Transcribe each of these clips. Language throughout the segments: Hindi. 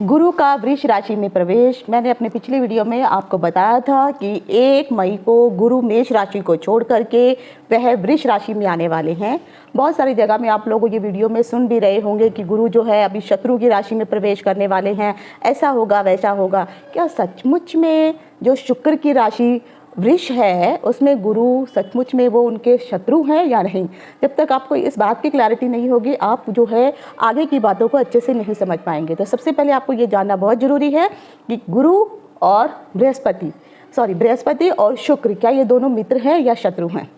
गुरु का वृष राशि में प्रवेश। मैंने अपने पिछले वीडियो में आपको बताया था कि 1 मई को गुरु मेष राशि को छोड़ करके वह वृष राशि में आने वाले हैं। बहुत सारी जगह में आप लोगों ये वीडियो में सुन भी रहे होंगे कि गुरु जो है अभी शत्रु की राशि में प्रवेश करने वाले हैं, ऐसा होगा वैसा होगा। क्या सचमुच में जो शुक्र की राशि वृष है उसमें गुरु सचमुच में वो उनके शत्रु हैं या नहीं? जब तक आपको इस बात की क्लैरिटी नहीं होगी, आप जो है आगे की बातों को अच्छे से नहीं समझ पाएंगे। तो सबसे पहले आपको ये जानना बहुत ज़रूरी है कि गुरु और बृहस्पति और शुक्र, क्या ये दोनों मित्र हैं या शत्रु हैं?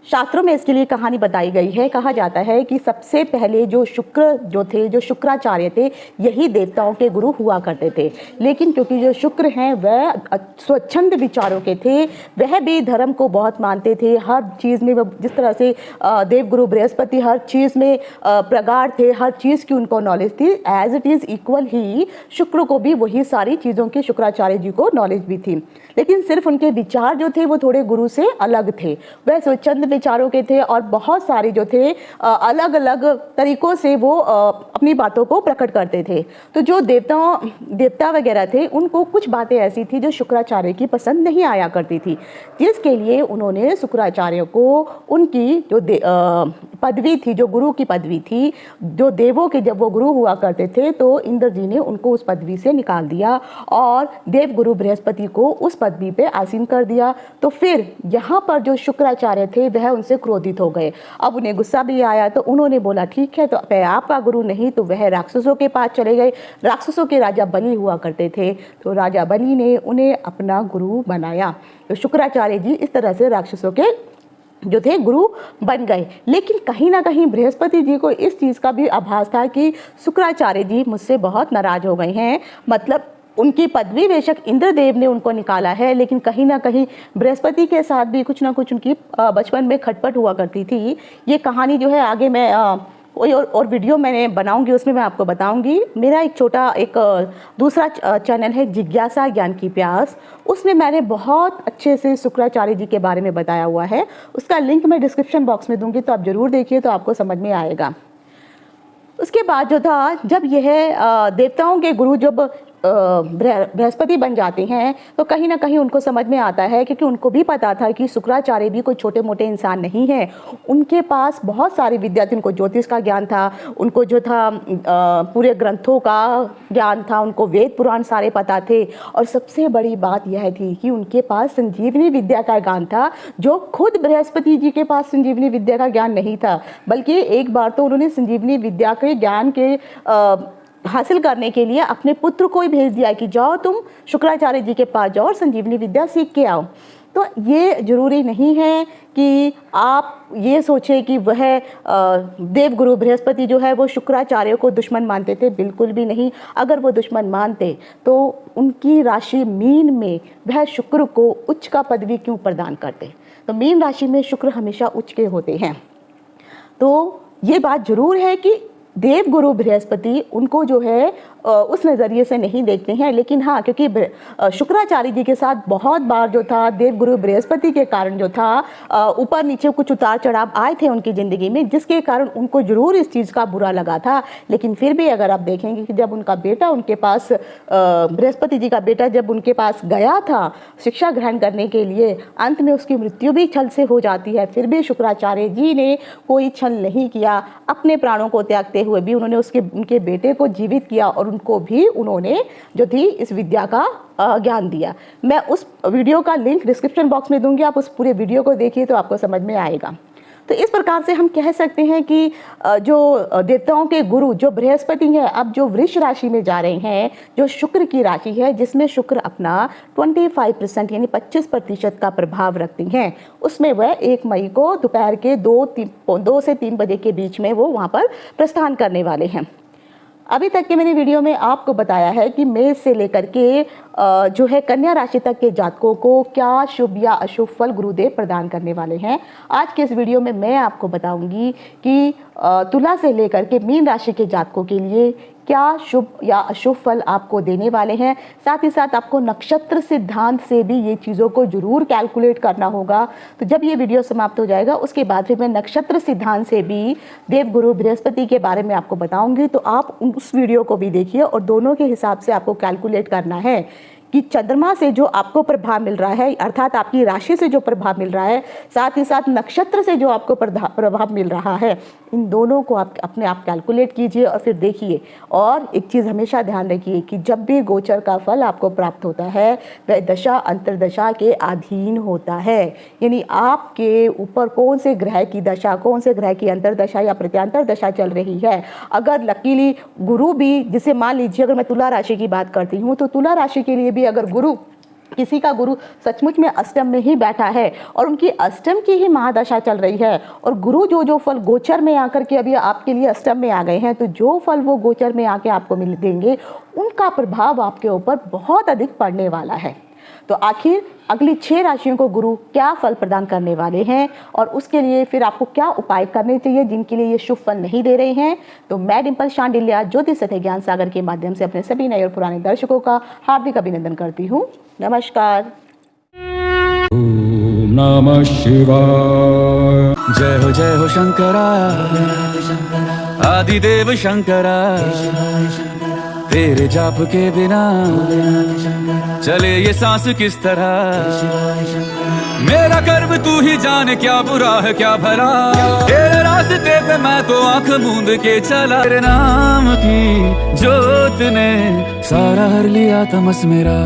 शास्त्रों में इसके लिए कहानी बताई गई है। कहा जाता है कि सबसे पहले जो शुक्राचार्य थे, यही देवताओं के गुरु हुआ करते थे। लेकिन क्योंकि जो शुक्र हैं वह स्वच्छंद विचारों के थे, वह भी धर्म को बहुत मानते थे। हर चीज़ में जिस तरह से देवगुरु बृहस्पति हर चीज़ में प्रगाढ़ थे, हर चीज़ की उनको नॉलेज थी, एज इट इज़ इक्वल ही शुक्र को भी वही सारी चीज़ों की शुक्राचार्य जी को नॉलेज भी थी। लेकिन सिर्फ उनके विचार जो थे वो थोड़े गुरु से अलग थे। वह स्वच्छंद विचारों के थे और बहुत सारे जो थे अलग अलग तरीकों से वो अपनी बातों को प्रकट करते थे। तो जो देवता वगैरह थे, उनको कुछ बातें ऐसी थी जो शुक्राचार्य की पसंद नहीं आया करती थी, जिसके लिए उन्होंने शुक्राचार्य को उनकी जो पदवी थी, जो गुरु की पदवी थी, जो देवों के जब वो गुरु हुआ करते थे, तो इंद्र जी ने उनको उस पदवी से निकाल दिया और देवगुरु बृहस्पति को उस पदवी पे आसीन कर दिया। तो फिर यहाँ पर जो शुक्राचार्य थे वह उनसे क्रोधित हो गए। अब उन्हें गुस्सा भी आया, तो उन्होंने बोला ठीक है, तो आपका गुरु नहीं, तो वह राक्षसों के पास चले गए। राक्षसों के राजा बलि हुआ करते थे, तो राजा बलि ने उन्हें अपना गुरु बनाया। तो शुक्राचार्य जी इस तरह से राक्षसों के जो थे गुरु बन गए। लेकिन कहीं ना कहीं बृहस्पति जी को इस चीज़ का भी आभास था कि शुक्राचार्य जी मुझसे बहुत नाराज हो गए हैं। मतलब उनकी पदवी बेशक इंद्रदेव ने उनको निकाला है, लेकिन कहीं ना कहीं बृहस्पति के साथ भी कुछ ना कुछ उनकी बचपन में खटपट हुआ करती थी। ये कहानी जो है आगे मैं कोई और वीडियो मैंने बनाऊंगी, उसमें मैं आपको बताऊंगी। मेरा एक दूसरा चैनल है जिज्ञासा ज्ञान की प्यास, उसमें मैंने बहुत अच्छे से शुक्राचार्य जी के बारे में बताया हुआ है। उसका लिंक मैं डिस्क्रिप्शन बॉक्स में दूंगी, तो आप ज़रूर देखिए, तो आपको समझ में आएगा। उसके बाद जो था, जब यह देवताओं के गुरु जब बृहस्पति बन जाते हैं, तो कहीं ना कहीं उनको समझ में आता है, क्योंकि उनको भी पता था कि शुक्राचार्य भी कोई छोटे मोटे इंसान नहीं है। उनके पास बहुत सारी विद्या थी, उनको ज्योतिष का ज्ञान था, उनको जो था पूरे ग्रंथों का ज्ञान था, उनको वेद पुराण सारे पता थे। और सबसे बड़ी बात यह थी कि उनके पास संजीवनी विद्या का ज्ञान था, जो खुद बृहस्पति जी के पास संजीवनी विद्या का ज्ञान नहीं था। बल्कि एक बार तो उन्होंने संजीवनी विद्या के ज्ञान के हासिल करने के लिए अपने पुत्र को ही भेज दिया कि जाओ तुम शुक्राचार्य जी के पास जाओ और संजीवनी विद्या सीख के आओ। तो ये जरूरी नहीं है कि आप ये सोचें कि वह देवगुरु बृहस्पति जो है वो शुक्राचार्य को दुश्मन मानते थे, बिल्कुल भी नहीं। अगर वो दुश्मन मानते तो उनकी राशि मीन में वह शुक्र को उच्च का पदवी क्यों प्रदान करते? तो मीन राशि में शुक्र हमेशा उच्च के होते हैं। तो ये बात जरूर है कि देवगुरु बृहस्पति उनको जो है उस नज़रिए से नहीं देखते हैं। लेकिन हाँ, क्योंकि शुक्राचार्य जी के साथ बहुत बार जो था देवगुरु बृहस्पति के कारण जो था ऊपर नीचे कुछ उतार चढ़ाव आए थे उनकी ज़िंदगी में, जिसके कारण उनको ज़रूर इस चीज़ का बुरा लगा था। लेकिन फिर भी अगर आप देखेंगे कि जब उनका बेटा उनके पास बृहस्पति जी का बेटा जब उनके पास गया था शिक्षा ग्रहण करने के लिए, अंत में उसकी मृत्यु भी छल से हो जाती है। फिर भी शुक्राचार्य जी ने कोई छल नहीं किया, अपने प्राणों को त्यागते हुए भी उन्होंने उनके बेटे को जीवित किया और उनको भी उन्होंने जो थी इस विद्या का ज्ञान दिया। मैं उस वीडियो का लिंक डिस्क्रिप्शन बॉक्स में दूंगी, आप उस पूरे वीडियो को देखिए तो आपको समझ में आएगा। तो इस प्रकार से हम कह सकते हैं कि जो देवताओं के गुरु जो बृहस्पति हैं, अब जो वृष राशि में जा रहे हैं, जो शुक्र की राशि है, जिसमें शुक्र अपना 25% यानी 25% का प्रभाव रखती हैं, उसमें वह 1 मई को दोपहर के 2 से 3 बजे के बीच में वो वहाँ पर प्रस्थान करने वाले हैं। अभी तक के मैंने वीडियो में आपको बताया है कि मेष से लेकर के जो है कन्या राशि तक के जातकों को क्या शुभ या अशुभ फल गुरुदेव प्रदान करने वाले हैं। आज के इस वीडियो में मैं आपको बताऊंगी कि तुला से लेकर के मीन राशि के जातकों के लिए क्या शुभ या अशुभ फल आपको देने वाले हैं। साथ ही साथ आपको नक्षत्र सिद्धांत से भी ये चीज़ों को जरूर कैलकुलेट करना होगा। तो जब ये वीडियो समाप्त हो जाएगा उसके बाद फिर मैं नक्षत्र सिद्धांत से भी देवगुरु बृहस्पति के बारे में आपको बताऊंगी, तो आप उस वीडियो को भी देखिए और दोनों के हिसाब से आपको कैलकुलेट करना है कि चंद्रमा से जो आपको प्रभाव मिल रहा है, अर्थात आपकी राशि से जो प्रभाव मिल रहा है, साथ ही साथ नक्षत्र से जो आपको प्रभाव मिल रहा है, इन दोनों को आप अपने आप कैलकुलेट कीजिए और फिर देखिए। और एक चीज़ हमेशा ध्यान रखिए कि जब भी गोचर का फल आपको प्राप्त होता है वह दशा अंतर्दशा के अधीन होता है, यानी आपके ऊपर कौन से ग्रह की दशा, कौन से ग्रह की अंतर्दशा या प्रत्यांतर दशा चल रही है। अगर लकीली गुरु भी, जिसे मान लीजिए अगर मैं तुला राशि की बात करती हूँ तो तुला राशि के लिए भी अगर किसी का गुरु सचमुच में अष्टम में ही बैठा है और उनकी अष्टम की ही महादशा चल रही है और गुरु जो फल गोचर में आकर के अभी आपके लिए अष्टम में आ गए हैं, तो जो फल वो गोचर में आके आपको मिल देंगे उनका प्रभाव आपके ऊपर बहुत अधिक पड़ने वाला है। तो आखिर अगली 6 राशियों को गुरु क्या फल प्रदान करने वाले हैं और उसके लिए फिर आपको क्या उपाय करने चाहिए जिनके लिए ये शुभ फल नहीं दे रहे हैं, तो मैं डिंपल शांडिल्या ज्योतिष तथा ज्ञान सागर के माध्यम से अपने सभी नए और पुराने दर्शकों का हार्दिक अभिनंदन करती हूँ। नमस्कार। ओम नमः शिवाय। जय हो शंकरा, आदिदेव शंकरा, तेरे जाप के बिना चले ये सांस किस तरह। मेरा कर्म तू ही जाने, क्या बुरा है क्या भला, तेरे रास्ते पे मैं तो आंख मूंद के चला। तेरे नाम की जोत ने सारा हर लिया तमस मेरा।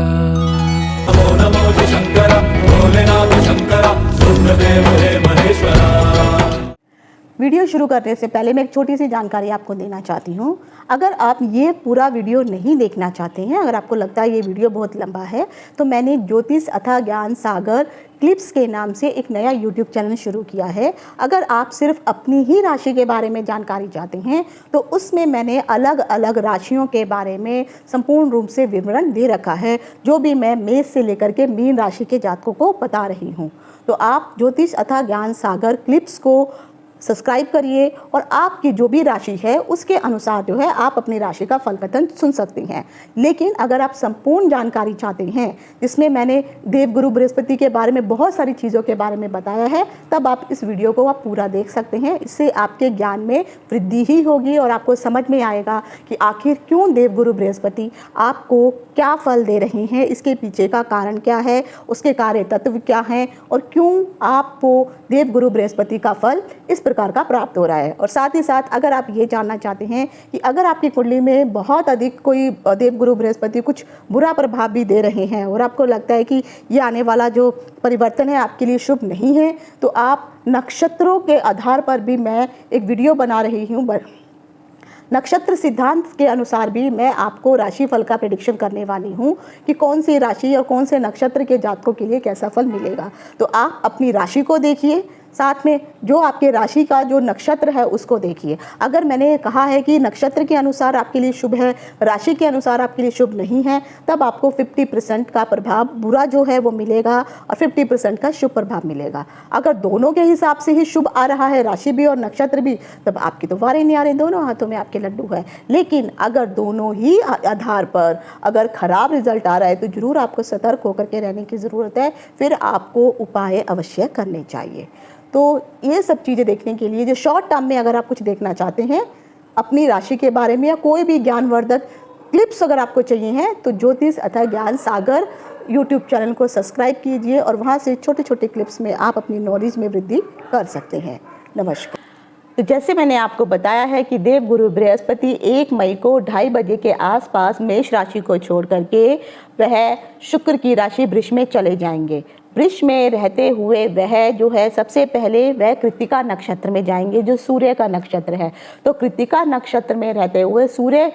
नमो नमो जय शंकरा, भोलेनाथ शंकरा, रुद्रदेव हे महेश्वरा। वीडियो शुरू करने से पहले मैं एक छोटी सी जानकारी आपको देना चाहती हूँ। अगर आप ये पूरा वीडियो नहीं देखना चाहते हैं, अगर आपको लगता है ये वीडियो बहुत लंबा है, तो मैंने ज्योतिष अथाह ज्ञान सागर क्लिप्स के नाम से एक नया यूट्यूब चैनल शुरू किया है। अगर आप सिर्फ अपनी ही राशि के बारे में जानकारी चाहते हैं तो उसमें मैंने अलग अलग राशियों के बारे में संपूर्ण रूप से विवरण दे रखा है, जो भी मैं मेष से लेकर के मीन राशि के जातकों को बता रही हूँ। तो आप ज्योतिष अथाह ज्ञान सागर क्लिप्स को सब्सक्राइब करिए और आपकी जो भी राशि है उसके अनुसार जो है आप अपनी राशि का फल कथन सुन सकते हैं। लेकिन अगर आप संपूर्ण जानकारी चाहते हैं जिसमें मैंने देवगुरु बृहस्पति के बारे में बहुत सारी चीज़ों के बारे में बताया है, तब आप इस वीडियो को आप पूरा देख सकते हैं। इससे आपके ज्ञान में वृद्धि ही होगी और आपको समझ में आएगा कि आखिर क्यों देवगुरु बृहस्पति आपको क्या फल दे रहे हैं, इसके पीछे का कारण क्या है, उसके कार्य तत्व क्या हैं और क्यों आपको देवगुरु बृहस्पति का फल इस प्रकार का प्राप्त हो रहा है। और साथ ही साथ अगर आप ये जानना चाहते हैं कि अगर आपकी कुंडली में बहुत अधिक कोई देवगुरु बृहस्पति कुछ बुरा प्रभाव भी दे रहे हैं और आपको लगता है कि ये आने वाला जो परिवर्तन है आपके लिए शुभ नहीं है, तो आप नक्षत्रों के आधार पर भी मैं एक वीडियो बना रही हूँ। नक्षत्र सिद्धांत के अनुसार भी मैं आपको राशिफल का प्रेडिक्शन करने वाली हूँ कि कौन सी राशि और कौन से नक्षत्र के जातकों के लिए कैसा फल मिलेगा। तो आप अपनी राशि को देखिए, साथ में जो आपके राशि का जो नक्षत्र है उसको देखिए। अगर मैंने कहा है कि नक्षत्र के अनुसार आपके लिए शुभ है, राशि के अनुसार आपके लिए शुभ नहीं है, तब आपको 50% का प्रभाव बुरा जो है वो मिलेगा और 50% का शुभ प्रभाव मिलेगा। अगर दोनों के हिसाब से ही शुभ आ रहा है, राशि भी और नक्षत्र भी, तब आपकी तो वारे नहीं आ रहे, दोनों हाथों में आपके लड्डू है। लेकिन अगर दोनों ही आधार पर अगर खराब रिजल्ट आ रहा है तो जरूर आपको सतर्क होकर के रहने की ज़रूरत है, फिर आपको उपाय अवश्य करने चाहिए। तो ये सब चीज़ें देखने के लिए जो शॉर्ट टर्म में अगर आप कुछ देखना चाहते हैं अपनी राशि के बारे में या कोई भी ज्ञानवर्धक क्लिप्स अगर आपको चाहिए हैं, तो ज्योतिष अथाह ज्ञान सागर यूट्यूब चैनल को सब्सक्राइब कीजिए और वहाँ से छोटे छोटे क्लिप्स में आप अपनी नॉलेज में वृद्धि कर सकते हैं। नमस्कार। तो जैसे मैंने आपको बताया है कि देवगुरु बृहस्पति 1 मई को 2:30 बजे के आसपास मेष राशि को छोड़ करके वह शुक्र की राशि वृष में चले जाएंगे। वृष में रहते हुए वह जो है सबसे पहले वह कृत्तिका नक्षत्र में जाएंगे जो सूर्य का नक्षत्र है। तो कृत्तिका नक्षत्र में रहते हुए सूर्य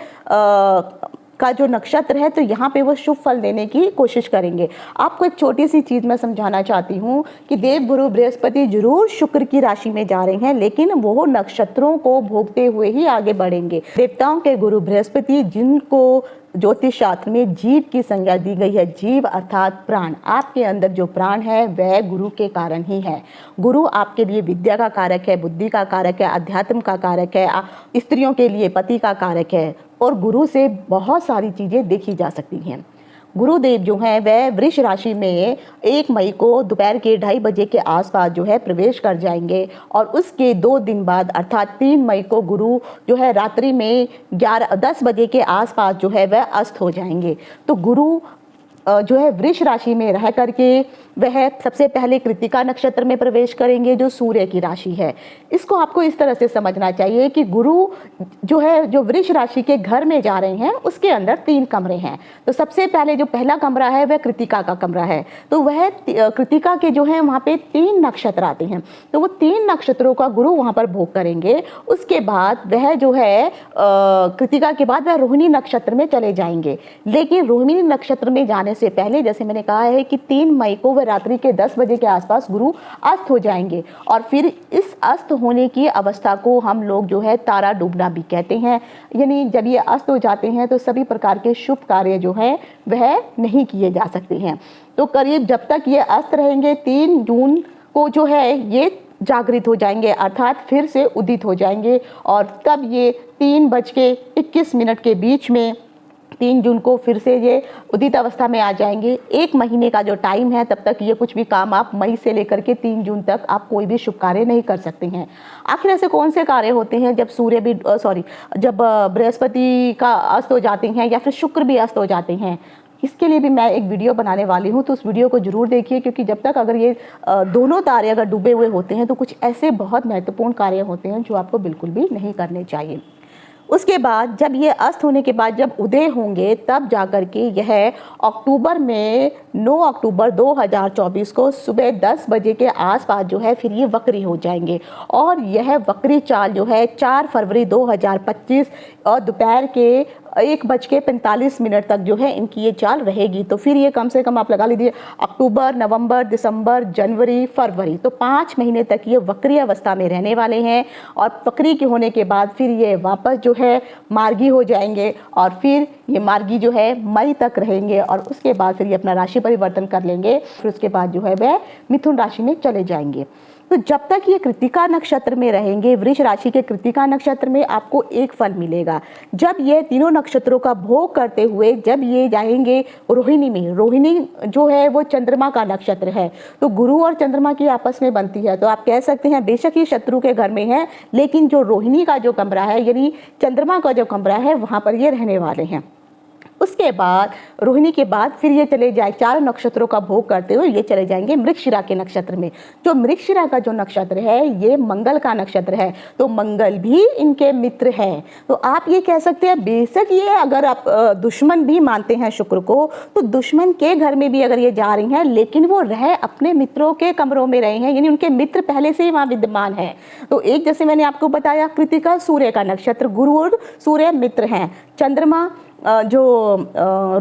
का जो नक्षत्र है, तो यहाँ पे वो शुभ फल देने की कोशिश करेंगे। आपको एक छोटी सी चीज़ मैं समझाना चाहती हूँ कि देवगुरु बृहस्पति जरूर शुक्र की राशि में जा रहे हैं, लेकिन वो नक्षत्रों को भोगते हुए ही आगे बढ़ेंगे। देवताओं के गुरु बृहस्पति जिनको ज्योतिष शास्त्र में जीव की संज्ञा दी गई है। जीव अर्थात प्राण। आपके अंदर जो प्राण है वह गुरु के कारण ही है। गुरु आपके लिए विद्या का कारक है, बुद्धि का कारक है, अध्यात्म का कारक है, स्त्रियों के लिए पति का कारक है, और गुरु से बहुत सारी चीज़ें देखी जा सकती हैं। गुरुदेव जो हैं वह वृष राशि में 1 मई को दोपहर के 2:30 बजे के आसपास जो है प्रवेश कर जाएंगे, और उसके 2 दिन बाद अर्थात 3 मई को गुरु जो है रात्रि में 10 बजे के आसपास जो है वह अस्त हो जाएंगे। तो गुरु जो है वृष राशि में रह करके वह सबसे पहले कृतिका नक्षत्र में प्रवेश करेंगे जो सूर्य की राशि है। इसको आपको इस तरह से समझना चाहिए कि गुरु जो है जो वृष राशि के घर में जा रहे हैं उसके अंदर 3 कमरे हैं। तो सबसे पहले जो पहला कमरा है वह कृतिका का कमरा है। तो वह कृतिका के जो है वहाँ पे 3 नक्षत्र आते हैं, तो वो 3 नक्षत्रों का गुरु वहाँ पर भोग करेंगे। उसके बाद वह जो है कृतिका के बाद वह रोहिणी नक्षत्र में चले जाएंगे। लेकिन रोहिणी नक्षत्र में जाने से पहले जैसे मैंने कहा है कि 3 मई को वह रात्रि के 10 बजे के आसपास गुरु अस्त हो जाएंगे, और फिर इस अस्त होने की अवस्था को हम लोग जो है तारा डूबना भी कहते हैं। यानी जब ये अस्त हो जाते हैं तो सभी प्रकार के शुभ कार्य जो हैं वह नहीं किए जा सकते हैं। तो करीब जब तक ये अस्त रहेंगे 3 जून को जो है ये जागृत हो जाएंगे अर्थात फिर से उदित हो जाएंगे, और तब ये 3:21 के बीच में 3 जून को फिर से ये उदित अवस्था में आ जाएंगे। 1 महीने का जो टाइम है तब तक ये कुछ भी काम आप मई से लेकर के 3 जून तक आप कोई भी शुभ कार्य नहीं कर सकते हैं। आखिर ऐसे कौन से कार्य होते हैं जब जब बृहस्पति का अस्त हो जाते हैं या फिर शुक्र भी अस्त हो जाते हैं? इसके लिए भी मैं एक वीडियो बनाने वाली हूँ, तो उस वीडियो को जरूर देखिए, क्योंकि जब तक अगर ये दोनों तारे अगर डूबे हुए होते हैं तो कुछ ऐसे बहुत महत्वपूर्ण कार्य होते हैं जो आपको बिल्कुल भी नहीं करने चाहिए। उसके बाद जब ये अस्त होने के बाद जब उदय होंगे तब जाकर के यह अक्टूबर में 9 अक्टूबर 2024 को सुबह 10 बजे के आसपास जो है फिर ये वक्री हो जाएंगे, और यह वक्री चाल जो है 4 फरवरी 2025 और दोपहर के 1:45 तक जो है इनकी ये चाल रहेगी। तो फिर ये कम से कम आप लगा लीजिए अक्टूबर, नवंबर, दिसंबर, जनवरी, फरवरी, तो 5 महीने तक ये वक्री अवस्था में रहने वाले हैं। और वक्री के होने के बाद फिर ये वापस जो है मार्गी हो जाएंगे, और फिर ये मार्गी जो है मई तक रहेंगे, और उसके बाद फिर ये अपना राशि परिवर्तन कर लेंगे। फिर उसके बाद जो है वह मिथुन राशि में चले जाएंगे। तो जब तक ये कृतिका नक्षत्र में रहेंगे, वृष राशि के कृतिका नक्षत्र में आपको एक फल मिलेगा। जब ये तीनों नक्षत्रों का भोग करते हुए जब ये जाएंगे रोहिणी में, रोहिणी जो है वो चंद्रमा का नक्षत्र है, तो गुरु और चंद्रमा की आपस में बनती है। तो आप कह सकते हैं बेशक ये शत्रु के घर में है, लेकिन जो रोहिणी का जो कमरा है यानी चंद्रमा का जो कमरा है वहाँ पर ये रहने वाले हैं। उसके बाद रोहिणी के बाद फिर ये चले जाए 4 नक्षत्रों का भोग करते हुए ये चले जाएंगे मृगशिरा के नक्षत्र में। जो मृगशिरा का जो नक्षत्र है ये मंगल का नक्षत्र है, तो मंगल भी इनके मित्र है। तो आप ये कह सकते हैं बेशक ये अगर आप दुश्मन भी मानते हैं शुक्र को, तो दुश्मन के घर में भी अगर ये जा रही हैं, लेकिन वो रह अपने मित्रों के कमरों में रहे हैं, यानी उनके मित्र पहले से ही वहाँ विद्यमान है। तो एक जैसे मैंने आपको बताया कृतिका सूर्य का नक्षत्र, गुरु और सूर्य मित्र हैं। चंद्रमा जो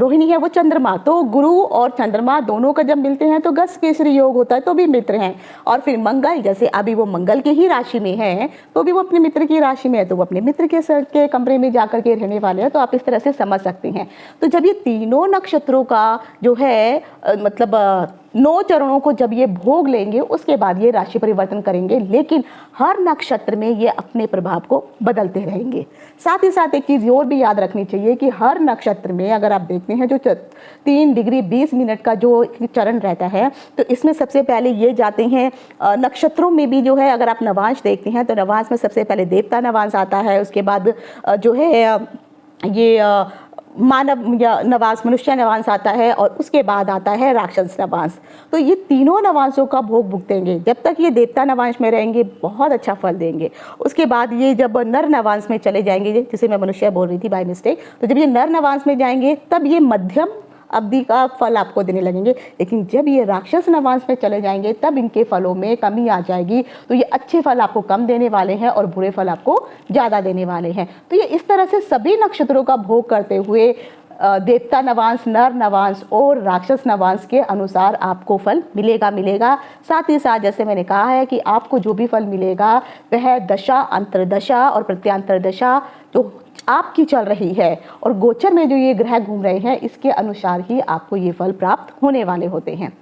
रोहिणी है वो चंद्रमा, तो गुरु और चंद्रमा दोनों का जब मिलते हैं तो गस केसरी योग होता है, तो भी मित्र हैं। और फिर मंगल, जैसे अभी वो मंगल के ही राशि में है तो भी वो अपने मित्र की राशि में है, तो वो अपने मित्र के कमरे में जाकर के रहने वाले हैं। तो आप इस तरह से समझ सकते हैं। तो जब ये तीनों नक्षत्रों का जो है मतलब 9 चरणों को जब ये भोग लेंगे उसके बाद ये राशि परिवर्तन करेंगे, लेकिन हर नक्षत्र में ये अपने प्रभाव को बदलते रहेंगे। साथ ही साथ एक चीज़ और भी याद रखनी चाहिए कि हर नक्षत्र में अगर आप देखते हैं जो 3 डिग्री 20 मिनट का जो चरण रहता है, तो इसमें सबसे पहले ये जाते हैं नक्षत्रों में भी जो है अगर आप नवांश देखते हैं तो नवांश में सबसे पहले देवता नवांश आता है, उसके बाद जो है ये मानव या नवांश मनुष्य नवांश आता है, और उसके बाद आता है राक्षस नवांश। तो ये तीनों नवांशों का भोग भुगतेंगे। जब तक ये देवता नवांश में रहेंगे बहुत अच्छा फल देंगे। उसके बाद ये जब नर नवांश में चले जाएंगे, जिसे मैं मनुष्य बोल रही थी बाय मिस्टेक, तो जब ये नर नवांश में जाएंगे तब ये मध्यम अवधि का फल आपको देने लगेंगे। लेकिन जब ये राक्षस नवांश में चले जाएंगे तब इनके फलों में कमी आ जाएगी। तो ये अच्छे फल आपको कम देने वाले हैं और बुरे फल आपको ज़्यादा देने वाले हैं। तो ये इस तरह से सभी नक्षत्रों का भोग करते हुए देवता नवांश, नर नवांश और राक्षस नवांश के अनुसार आपको फल मिलेगा। साथ ही साथ जैसे मैंने कहा है कि आपको जो भी फल मिलेगा वह दशा, अंतरदशा और प्रत्यांतर दशा जो आपकी चल रही है और गोचर में जो ये ग्रह घूम रहे हैं, इसके अनुसार ही आपको ये फल प्राप्त होने वाले होते हैं।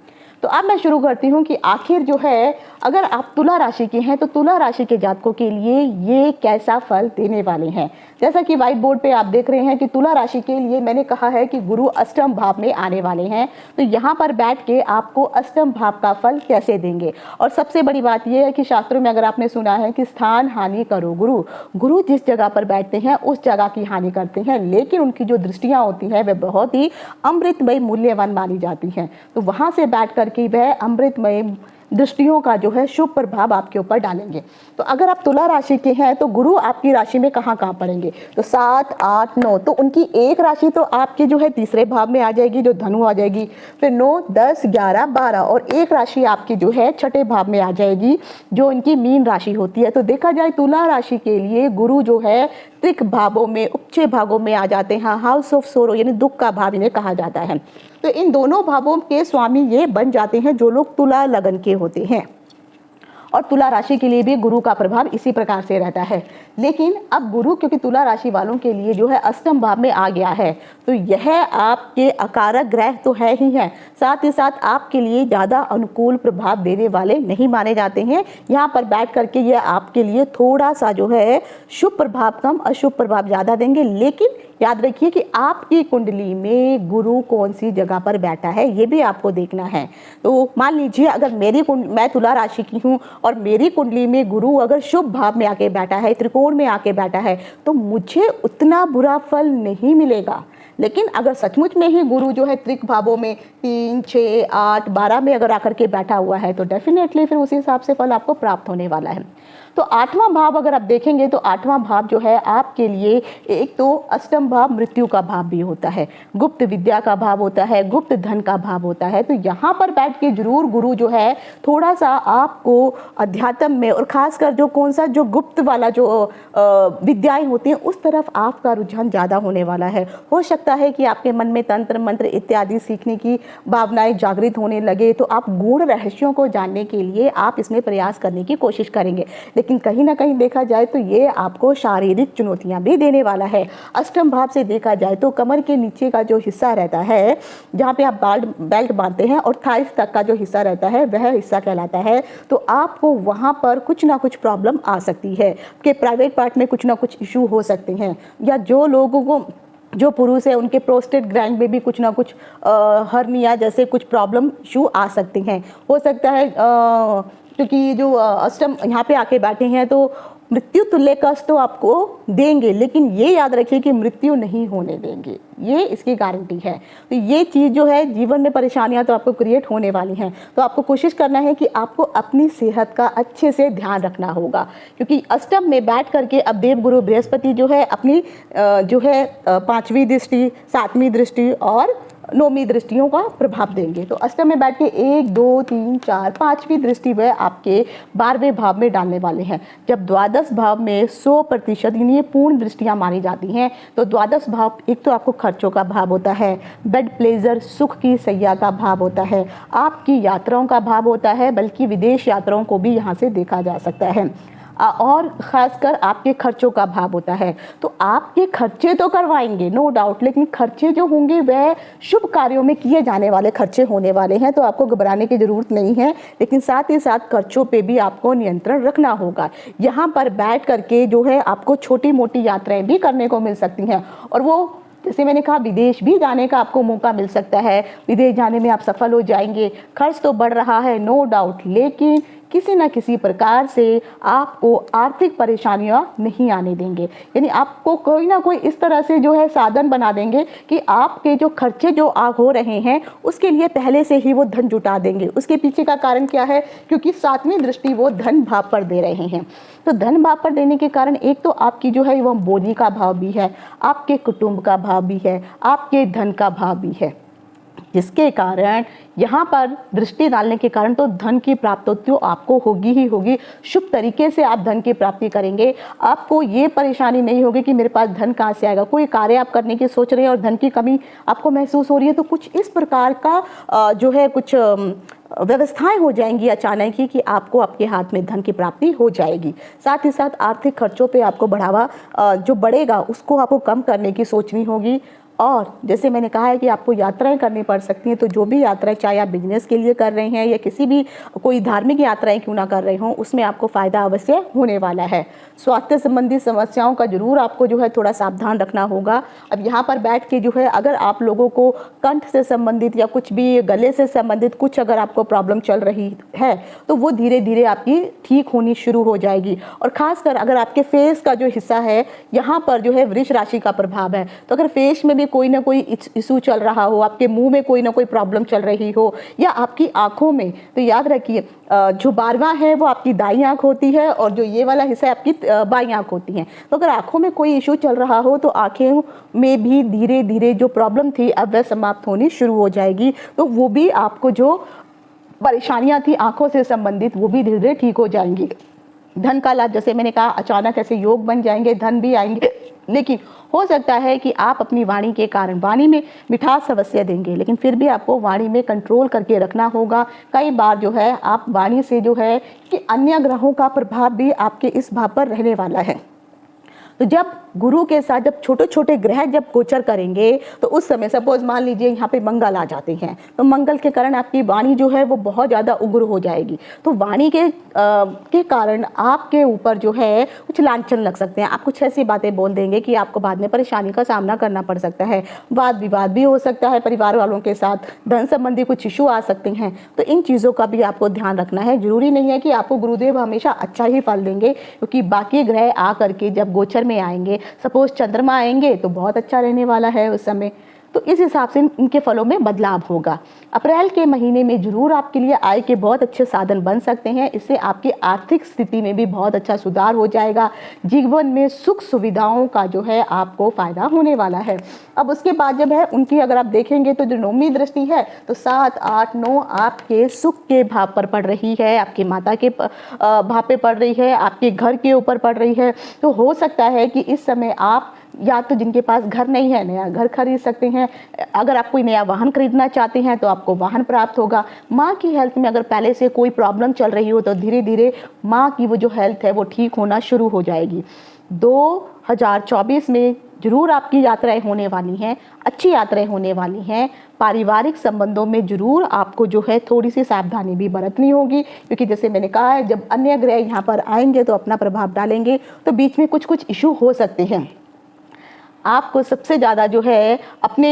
तो अब मैं शुरू करती हूँ कि आखिर जो है, अगर आप तुला राशि के हैं तो तुला राशि के जातकों के लिए ये कैसा फल देने वाले हैं। जैसा कि व्हाइट बोर्ड पे आप देख रहे हैं कि तुला राशि के लिए मैंने कहा है कि गुरु अष्टम भाव में आने वाले हैं। तो यहाँ पर बैठ के आपको अष्टम भाव का फल कैसे देंगे। और सबसे बड़ी बात यह है कि शास्त्रों में अगर आपने सुना है कि स्थान हानि करो गुरु, गुरु जिस जगह पर बैठते हैं उस जगह की हानि करते हैं, लेकिन उनकी जो दृष्टियाँ होती हैं वे बहुत ही अमृतमय मूल्यवान मानी जाती हैं। तो वहाँ से बैठ कर कि वह अमृतमय दृष्टियों का जो है शुभ प्रभाव आपके ऊपर डालेंगे। तो अगर आप तुला राशि के हैं तो गुरु आपकी राशि में कहाँ कहाँ पड़ेंगे, तो 7, 8, 9, तो उनकी एक राशि तो आपकी जो है तीसरे भाव में आ जाएगी, जो धनु आ जाएगी। फिर 9, 10, 11, 12 और एक राशि आपकी जो है छठे भाव में आ जाएगी, जो इनकी मीन राशि होती है। तो देखा जाए तुला राशि के लिए गुरु जो है त्रिक भावों में, उपचे भागों में आ जाते हैं। हाउस ऑफ सोरो यानी दुख का भाव इन्हें कहा जाता है। तो इन दोनों भावों के स्वामी ये बन जाते हैं जो लोग तुला लगन के होते हैं। और तुला राशि के लिए भी गुरु का प्रभाव इसी प्रकार से रहता है। लेकिन अब गुरु क्योंकि तुला राशि वालों के लिए जो है अष्टम भाव में आ गया है, तो यह आपके अकारक ग्रह तो है ही है, साथ ही साथ आपके लिए ज़्यादा अनुकूल प्रभाव देने वाले नहीं माने जाते हैं। यहाँ पर बैठ करके यह आपके लिए थोड़ा सा जो है शुभ प्रभाव कम, अशुभ प्रभाव ज़्यादा देंगे। लेकिन याद रखिए कि आपकी कुंडली में गुरु कौन सी जगह पर बैठा है ये भी आपको देखना है। तो मान लीजिए अगर मैं तुला राशि की हूँ और मेरी कुंडली में गुरु अगर शुभ भाव में आके बैठा है, त्रिकोण में आके बैठा है, तो मुझे उतना बुरा फल नहीं मिलेगा। लेकिन अगर सचमुच में ही गुरु जो है त्रिक भावों में 3, 6, 8, 12 में अगर आकर के बैठा हुआ है तो डेफिनेटली फिर उसी हिसाब से फल आपको प्राप्त होने वाला है। तो 8वां भाव अगर आप देखेंगे तो 8वां भाव जो है आपके लिए एक तो अष्टम भाव मृत्यु का भाव भी होता है, गुप्त विद्या का भाव होता है, गुप्त धन का भाव होता है। तो यहाँ पर बैठ के जरूर गुरु जो है थोड़ा सा आपको अध्यात्म में और खासकर जो कौन सा जो गुप्त वाला जो विद्याएं होती हैं उस तरफ आपका रुझान ज़्यादा होने वाला है। हो सकता है कि आपके मन में तंत्र मंत्र इत्यादि सीखने की भावनाएं जागृत होने लगे, तो आप गूढ़ रहस्यों को जानने के लिए आप इसमें प्रयास करने की कोशिश करेंगे। लेकिन कहीं ना कहीं देखा जाए तो ये आपको शारीरिक चुनौतियां भी देने वाला है। अष्टम भाव से देखा जाए तो कमर के नीचे का जो हिस्सा रहता है, जहाँ पे आप बेल्ट बांधते हैं, और थाइस तक का जो हिस्सा रहता है वह हिस्सा कहलाता है। तो आपको वहाँ पर कुछ ना कुछ प्रॉब्लम आ सकती है कि प्राइवेट पार्ट में कुछ ना कुछ इशू हो सकते हैं, या जो लोगों को जो पुरुष है उनके प्रोस्टेट ग्लैंड में भी कुछ ना कुछ हर्निया जैसे कुछ प्रॉब्लम इशू आ सकते हैं। हो सकता है क्योंकि जो अष्टम यहाँ पे आके बैठे हैं तो मृत्यु तुल्य कष्ट तो आपको देंगे, लेकिन ये याद रखिए कि मृत्यु नहीं होने देंगे, ये इसकी गारंटी है। तो ये चीज़ जो है जीवन में परेशानियां तो आपको क्रिएट होने वाली हैं। तो आपको कोशिश करना है कि आपको अपनी सेहत का अच्छे से ध्यान रखना होगा, क्योंकि अष्टम में बैठ करके अब देवगुरु बृहस्पति जो है अपनी जो है 5वीं दृष्टि, 7वीं दृष्टि और 9वीं दृष्टियों का प्रभाव देंगे। तो अष्टम में बैठ के 1, 2, 3, 4, 5वीं दृष्टि वह आपके 12वें भाव में डालने वाले हैं। जब द्वादश भाव में 100% यानी ये पूर्ण दृष्टियां मानी जाती हैं, तो द्वादश भाव एक तो आपको खर्चों का भाव होता है, बेड प्लेजर सुख की सैया का भाव होता है, आपकी यात्राओं का भाव होता है, बल्कि विदेश यात्राओं को भी यहाँ से देखा जा सकता है, और ख़ासकर आपके खर्चों का भाव होता है। तो आपके खर्चे तो करवाएंगे नो डाउट, लेकिन खर्चे जो होंगे वह शुभ कार्यों में किए जाने वाले खर्चे होने वाले हैं, तो आपको घबराने की ज़रूरत नहीं है। लेकिन साथ ही साथ खर्चों पे भी आपको नियंत्रण रखना होगा। यहाँ पर बैठ करके जो है आपको छोटी मोटी यात्राएं भी करने को मिल सकती हैं, और वो जैसे मैंने कहा विदेश भी जाने का आपको मौका मिल सकता है। विदेश जाने में आप सफल हो जाएंगे। खर्च तो बढ़ रहा है नो डाउट, लेकिन किसी न किसी प्रकार से आपको आर्थिक परेशानियां नहीं आने देंगे। यानी आपको कोई ना कोई इस तरह से जो है साधन बना देंगे कि आपके जो खर्चे जो हो रहे हैं उसके लिए पहले से ही वो धन जुटा देंगे। उसके पीछे का कारण क्या है? क्योंकि 7वीं दृष्टि वो धन भाव पर दे रहे हैं। तो धन भाव पर देने के कारण एक तो आपकी जो है वह बोझी का भाव भी है, आपके कुटुंब का भाव भी है, आपके धन का भाव भी है। जिसके कारण यहाँ पर दृष्टि डालने के कारण तो धन की प्राप्ति तो आपको होगी ही होगी। शुभ तरीके से आप धन की प्राप्ति करेंगे। आपको ये परेशानी नहीं होगी कि मेरे पास धन कहाँ से आएगा। कोई कार्य आप करने की सोच रहे हैं और धन की कमी आपको महसूस हो रही है, तो कुछ इस प्रकार का जो है कुछ व्यवस्थाएं हो जाएंगी अचानक ही कि आपको आपके हाथ में धन की प्राप्ति हो जाएगी। साथ ही साथ आर्थिक खर्चों पे आपको बढ़ावा जो बढ़ेगा उसको आपको कम करने की सोचनी होगी। और जैसे मैंने कहा है कि आपको यात्राएं करनी पड़ सकती हैं, तो जो भी यात्राएं चाहे आप बिजनेस के लिए कर रहे हैं या किसी भी कोई धार्मिक यात्राएं क्यों ना कर रहे हों, उसमें आपको फ़ायदा अवश्य होने वाला है। स्वास्थ्य संबंधी समस्याओं का जरूर आपको जो है थोड़ा सावधान रखना होगा। अब यहाँ पर बैठ के जो है अगर आप लोगों को कंठ से संबंधित या कुछ भी गले से संबंधित कुछ अगर आपको प्रॉब्लम चल रही है तो वो धीरे धीरे आपकी ठीक होनी शुरू हो जाएगी। और ख़ासकर अगर आपके फेस का जो हिस्सा है यहाँ पर जो है वृष राशि का प्रभाव है, तो अगर फेस में भी कोई ना कोई इशू चल रहा हो, आपके मुंह में कोई ना कोई प्रॉब्लम चल रही हो या आपकी आंखों में, तो याद रखिए जो बारवा है वो आपकी दाईं आंख होती है और जो ये वाला हिस्सा है आपकी बाईं आंख होती है। तो अगर आंखों में कोई इशू चल रहा हो तो आंखें में भी धीरे धीरे जो प्रॉब्लम थी अब वह समाप्त होनी शुरू हो जाएगी। तो वो भी आपको जो परेशानियां थी आंखों से संबंधित वो भी धीरे धीरे ठीक हो जाएंगी। धन का लाभ, जैसे मैंने कहा, अचानक ऐसे योग बन जाएंगे, धन भी आएंगे, लेकिन हो सकता है कि आप अपनी वाणी के कारण, वाणी में मिठास अवश्य देंगे लेकिन फिर भी आपको वाणी में कंट्रोल करके रखना होगा। कई बार जो है आप वाणी से जो है कि अन्य ग्रहों का प्रभाव भी आपके इस भाव पर रहने वाला है। तो जब गुरु के साथ जब छोटे छोटे ग्रह जब गोचर करेंगे तो उस समय सपोज मान लीजिए यहाँ पे मंगल आ जाते हैं, तो मंगल के कारण आपकी वाणी जो है वो बहुत ज़्यादा उग्र हो जाएगी। तो वाणी के कारण आपके ऊपर जो है कुछ लांछन लग सकते हैं। आप कुछ ऐसी बातें बोल देंगे कि आपको बाद में परेशानी का सामना करना पड़ सकता है। वाद विवाद भी हो सकता है परिवार वालों के साथ, धन संबंधी कुछ इशू आ सकते हैं। तो इन चीज़ों का भी आपको ध्यान रखना है। जरूरी नहीं है कि आपको गुरुदेव हमेशा अच्छा ही फल देंगे, क्योंकि बाकी ग्रह आ करके जब गोचर में आएंगे, सपोज चंद्रमा आएंगे तो बहुत अच्छा रहने वाला है उस समय, तो इस हिसाब से इनके फलों में बदलाव होगा। अप्रैल के महीने में जरूर आपके लिए आय के बहुत अच्छे साधन बन सकते हैं। इससे आपकी आर्थिक स्थिति में भी बहुत अच्छा सुधार हो जाएगा। जीवन में सुख सुविधाओं का जो है आपको फायदा होने वाला है। अब उसके बाद जब है उनकी अगर आप देखेंगे तो जो नौवीं दृष्टि है तो 7, 8, 9 आपके सुख के भाव पर पड़ रही है, आपकी माता के भाव पे पड़ रही है, आपके घर के ऊपर पड़ रही है। तो हो सकता है कि इस समय आप या तो जिनके पास घर नहीं है नया घर खरीद सकते हैं। अगर आप कोई नया वाहन खरीदना चाहते हैं तो आपको वाहन प्राप्त होगा। माँ की हेल्थ में अगर पहले से कोई प्रॉब्लम चल रही हो तो धीरे धीरे माँ की वो जो हेल्थ है वो ठीक होना शुरू हो जाएगी। 2024 में जरूर आपकी यात्राएं होने वाली हैं, अच्छी यात्राएं होने वाली हैं। पारिवारिक संबंधों में जरूर आपको जो है थोड़ी सी सावधानी भी बरतनी होगी, क्योंकि जैसे मैंने कहा है जब अन्य ग्रह यहाँ पर आएंगे तो अपना प्रभाव डालेंगे, तो बीच में कुछ इशू हो सकते हैं। आपको सबसे ज़्यादा जो है अपने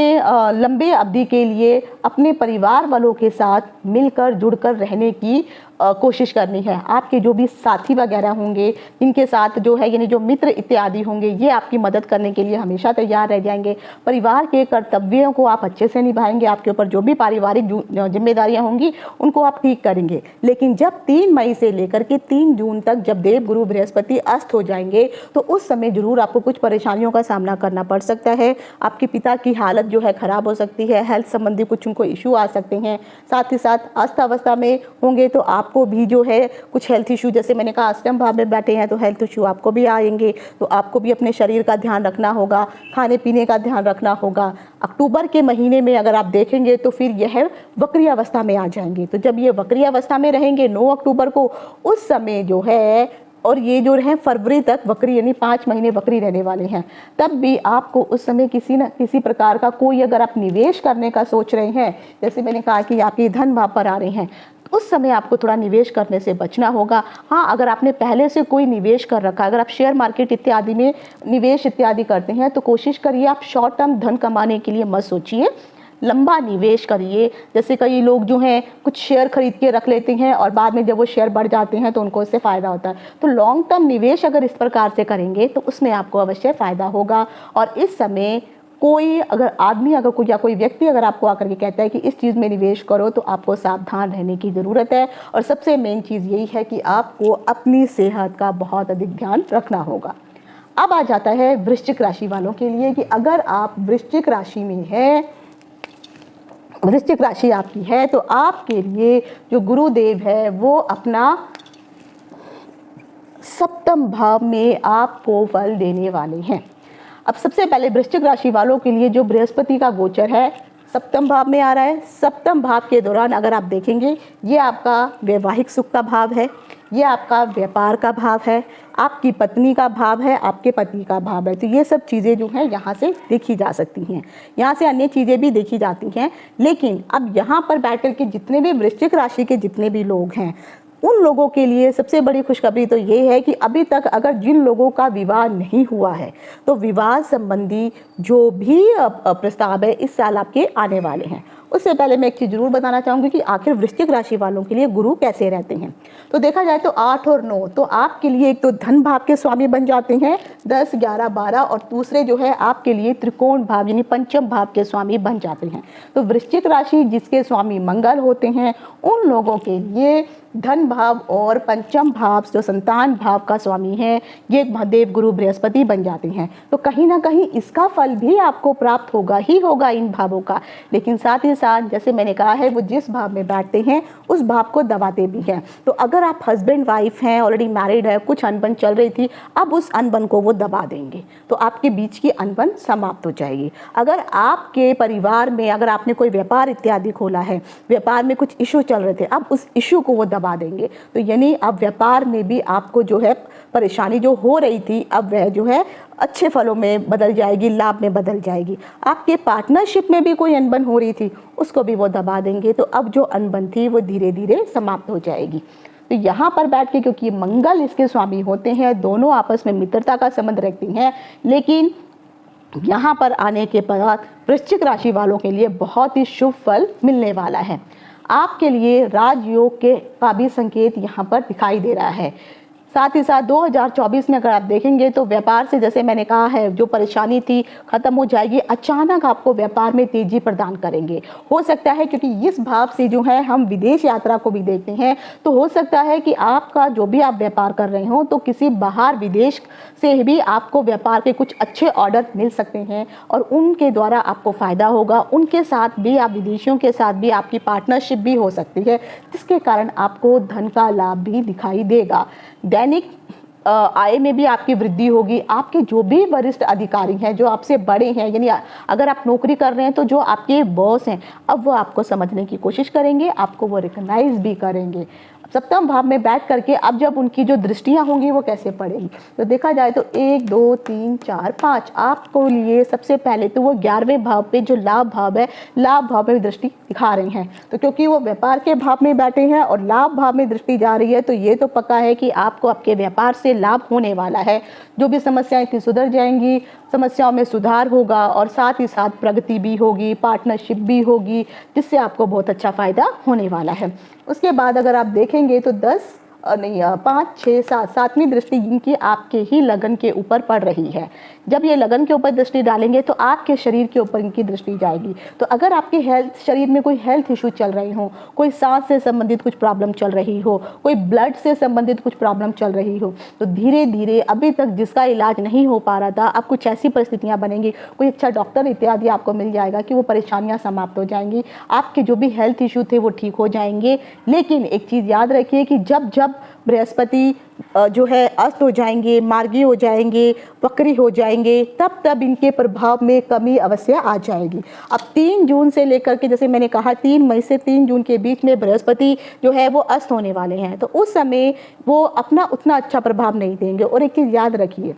लंबे अवधि के लिए अपने परिवार वालों के साथ मिलकर जुड़कर रहने की कोशिश करनी है। आपके जो भी साथी वगैरह होंगे, इनके साथ जो है यानी जो मित्र इत्यादि होंगे, ये आपकी मदद करने के लिए हमेशा तैयार रह जाएंगे। परिवार के कर्तव्यों को आप अच्छे से निभाएंगे। आपके ऊपर जो भी पारिवारिक जिम्मेदारियां होंगी उनको आप ठीक करेंगे। लेकिन जब 3 मई से लेकर के 3 जून तक जब देव गुरु बृहस्पति अस्त हो जाएंगे तो उस समय जरूर आपको कुछ परेशानियों का सामना करना पड़ सकता है। आपके पिता की हालत जो है खराब हो सकती है, हेल्थ संबंधी कुछ उनको इशू आ सकते हैं। साथ ही साथ अस्त अवस्था में होंगे तो आपको भी जो है कुछ हेल्थ इशू, जैसे मैंने कहा अष्टम भाव में बैठे हैं तो हेल्थ इशू आपको भी आएंगे। तो आपको भी अपने शरीर का ध्यान रखना होगा, खाने पीने का ध्यान रखना होगा। अक्टूबर के महीने में अगर आप देखेंगे तो फिर यह वक्री अवस्था में आ जाएंगे। तो जब ये वक्री अवस्था में रहेंगे 9 अक्टूबर को, उस समय जो है और ये जो है फरवरी तक वक्री यानी 5 महीने वक्री रहने वाले हैं, तब भी आपको उस समय किसी न किसी प्रकार का कोई अगर आप निवेश करने का सोच रहे हैं, जैसे मैंने कहा कि आपके धन भाव पर आ रहे हैं, उस समय आपको थोड़ा निवेश करने से बचना होगा। हाँ, अगर आपने पहले से कोई निवेश कर रखा, अगर आप शेयर मार्केट इत्यादि में निवेश इत्यादि करते हैं तो कोशिश करिए आप शॉर्ट टर्म धन कमाने के लिए मत सोचिए, लंबा निवेश करिए। जैसे कई लोग जो हैं कुछ शेयर खरीद के रख लेते हैं और बाद में जब वो शेयर बढ़ जाते हैं तो उनको उससे फ़ायदा होता है। तो लॉन्ग टर्म निवेश अगर इस प्रकार से करेंगे तो उसमें आपको अवश्य फ़ायदा होगा। और इस समय कोई अगर आदमी अगर कोई या कोई व्यक्ति अगर आपको आकर के कहता है कि इस चीज़ में निवेश करो तो आपको सावधान रहने की ज़रूरत है। और सबसे मेन चीज़ यही है कि आपको अपनी सेहत का बहुत अधिक ध्यान रखना होगा। अब आ जाता है वृश्चिक राशि वालों के लिए कि अगर आप वृश्चिक राशि में हैं वृश्चिक राशि आपकी है तो आपके लिए जो गुरुदेव है वो अपना सप्तम भाव में आपको फल देने वाले हैं। अब सबसे पहले वृश्चिक राशि वालों के लिए जो बृहस्पति का गोचर है सप्तम भाव में आ रहा है। सप्तम भाव के दौरान अगर आप देखेंगे ये आपका वैवाहिक सुख का भाव है, ये आपका व्यापार का भाव है, आपकी पत्नी का भाव है, आपके पति का भाव है। तो ये सब चीज़ें जो हैं यहाँ से देखी जा सकती हैं, यहाँ से अन्य चीज़ें भी देखी जाती हैं। लेकिन अब यहाँ पर बैठ कर के जितने भी वृश्चिक राशि के जितने भी लोग हैं उन लोगों के लिए सबसे बड़ी खुशखबरी तो ये है कि अभी तक अगर जिन लोगों का विवाह नहीं हुआ है तो विवाह संबंधी जो भी प्रस्ताव है इस साल आपके आने वाले हैं। उससे पहले मैं एक चीज़ जरूर बताना चाहूँगी कि आखिर वृश्चिक राशि वालों के लिए गुरु कैसे रहते हैं। तो देखा जाए तो 8 और 9 तो आपके लिए एक तो धन भाव के स्वामी बन जाते हैं 10, 11, 12 और दूसरे जो है आपके लिए त्रिकोण भाव यानी पंचम भाव के स्वामी बन जाते हैं। तो वृश्चिक राशि जिसके स्वामी मंगल होते हैं उन लोगों के लिए धन भाव और पंचम भाव जो संतान भाव का स्वामी है ये महादेव गुरु बृहस्पति बन जाते हैं। तो कहीं ना कहीं इसका फल भी आपको प्राप्त होगा ही होगा इन भावों का। लेकिन साथ ही साथ जैसे मैंने कहा है वो जिस भाव में बैठते हैं उस भाव को दबाते भी हैं। तो अगर आप हस्बैंड वाइफ हैं, ऑलरेडी मैरिड है, कुछ अनबन चल रही थी, अब उस अनबन को वो दबा देंगे तो आपके बीच की अनबन समाप्त हो जाएगी। अगर आपके परिवार में अगर आपने कोई व्यापार इत्यादि खोला है, व्यापार में कुछ इशू चल रहे थे, अब उस इशू को वो दबा देंगे। तो यानी अब व्यापार में भी आपको जो है परेशानी जो हो रही थी अब वह जो है अच्छे फलों में बदल जाएगी, लाभ में बदल जाएगी। आपके पार्टनरशिप में भी कोई अनबन हो रही थी उसको भी वो दबा देंगे। तो अब जो अनबन थी वो धीरे धीरे समाप्त हो जाएगी। तो यहाँ पर बैठ के क्योंकि मंगल इसके स्वामी होते हैं, दोनों आपस में मित्रता का संबंध रखती हैं। लेकिन यहाँ पर आने के बाद वृश्चिक राशि वालों के लिए बहुत ही शुभ फल मिलने वाला है। आपके लिए राजयोग के का भी संकेत यहाँ पर दिखाई दे रहा है। साथ ही साथ 2024 में अगर आप देखेंगे तो व्यापार से जैसे मैंने कहा है जो परेशानी थी खत्म हो जाएगी। अचानक आपको व्यापार में तेजी प्रदान करेंगे। हो सकता है क्योंकि इस भाव से जो है हम विदेश यात्रा को भी देखते हैं, तो हो सकता है कि आपका जो भी आप व्यापार कर रहे हो तो किसी बाहर विदेश से भी आपको व्यापार के कुछ अच्छे ऑर्डर मिल सकते हैं और उनके द्वारा आपको फ़ायदा होगा। उनके साथ भी आप विदेशियों के साथ भी आपकी पार्टनरशिप भी हो सकती है जिसके कारण आपको धन का लाभ भी दिखाई देगा। दैनिक आय में भी आपकी वृद्धि होगी। आपके जो भी वरिष्ठ अधिकारी हैं जो आपसे बड़े हैं, यानी अगर आप नौकरी कर रहे हैं तो जो आपके बॉस हैं अब वो आपको समझने की कोशिश करेंगे, आपको वो रिकॉग्नाइज भी करेंगे। सप्तम भाव में बैठ करके अब जब उनकी जो दृष्टियां होंगी वो कैसे पड़ेगी तो देखा जाए तो 1, 2, 3, 4, 5 आपको लिए सबसे पहले तो वो 11वें भाव पे जो लाभ भाव है, लाभ भाव में दृष्टि दिखा रहे हैं। तो क्योंकि वो व्यापार के भाव में बैठे हैं और लाभ भाव में दृष्टि जा रही है तो ये तो पक्का है कि आपको आपके व्यापार से लाभ होने वाला है। जो भी समस्याएं थी सुधर जाएंगी, समस्याओं में सुधार होगा और साथ ही साथ प्रगति भी होगी, पार्टनरशिप भी होगी जिससे आपको बहुत अच्छा फ़ायदा होने वाला है। उसके बाद अगर आप देखेंगे तो 5, 6, 7 सातवीं दृष्टि इनकी आपके ही लगन के ऊपर पड़ रही है। जब ये लगन के ऊपर दृष्टि डालेंगे तो आपके शरीर के ऊपर इनकी दृष्टि जाएगी। तो अगर आपके शरीर में कोई हेल्थ इशू चल रही हो, कोई सांस से संबंधित कुछ प्रॉब्लम चल रही हो, कोई ब्लड से संबंधित कुछ प्रॉब्लम चल रही हो तो धीरे धीरे अभी तक जिसका इलाज नहीं हो पा रहा था अब कुछ ऐसी परिस्थितियाँ बनेंगी, कोई अच्छा डॉक्टर इत्यादि आपको मिल जाएगा कि वो परेशानियाँ समाप्त हो जाएंगी। आपके जो भी हेल्थ इशू थे वो ठीक हो जाएंगे। लेकिन एक चीज़ याद रखिए कि जब बृहस्पति जो है अस्त हो जाएंगे, मार्गी हो जाएंगे, वक्री हो जाएंगे, तब इनके प्रभाव में कमी अवश्य आ जाएगी। अब 3 जून से लेकर के जैसे मैंने कहा 3 मई से 3 जून के बीच में बृहस्पति जो है वो अस्त होने वाले हैं। तो उस समय वो अपना उतना अच्छा प्रभाव नहीं देंगे। और एक चीज़ याद रखिए,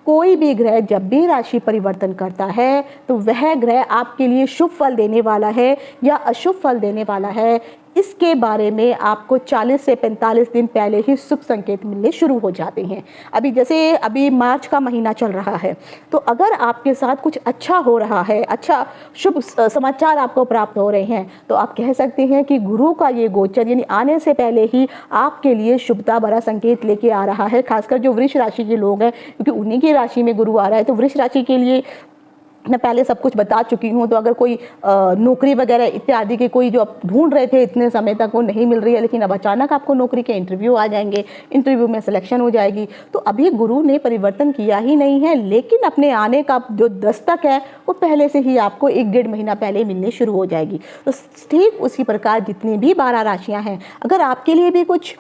कोई भी ग्रह जब भी राशि परिवर्तन करता है तो वह ग्रह आपके लिए शुभ फल देने वाला है या अशुभ फल देने वाला है, इसके बारे में आपको 40 से 45 दिन पहले ही शुभ संकेत मिलने शुरू हो जाते हैं। अभी मार्च का महीना चल रहा है तो अगर आपके साथ कुछ अच्छा हो रहा है, अच्छा शुभ समाचार आपको प्राप्त हो रहे हैं तो आप कह सकते हैं कि गुरु का ये गोचर यानी आने से पहले ही आपके लिए शुभता भरा संकेत लेके आ रहा है। खासकर जो वृष राशि के लोग हैं क्योंकि उन्हीं की राशि में गुरु आ रहा है तो वृष राशि के लिए मैं पहले सब कुछ बता चुकी हूँ। तो अगर कोई नौकरी वगैरह इत्यादि की कोई जो आप ढूंढ रहे थे इतने समय तक वो नहीं मिल रही है, लेकिन अब अचानक आपको नौकरी के इंटरव्यू आ जाएंगे, इंटरव्यू में सिलेक्शन हो जाएगी। तो अभी गुरु ने परिवर्तन किया ही नहीं है, लेकिन अपने आने का जो दस्तक है वो पहले से ही आपको 1-1.5 महीना पहले मिलनी शुरू हो जाएगी। तो ठीक उसी प्रकार जितनी भी 12 राशियाँ हैं, अगर आपके लिए भी कुछ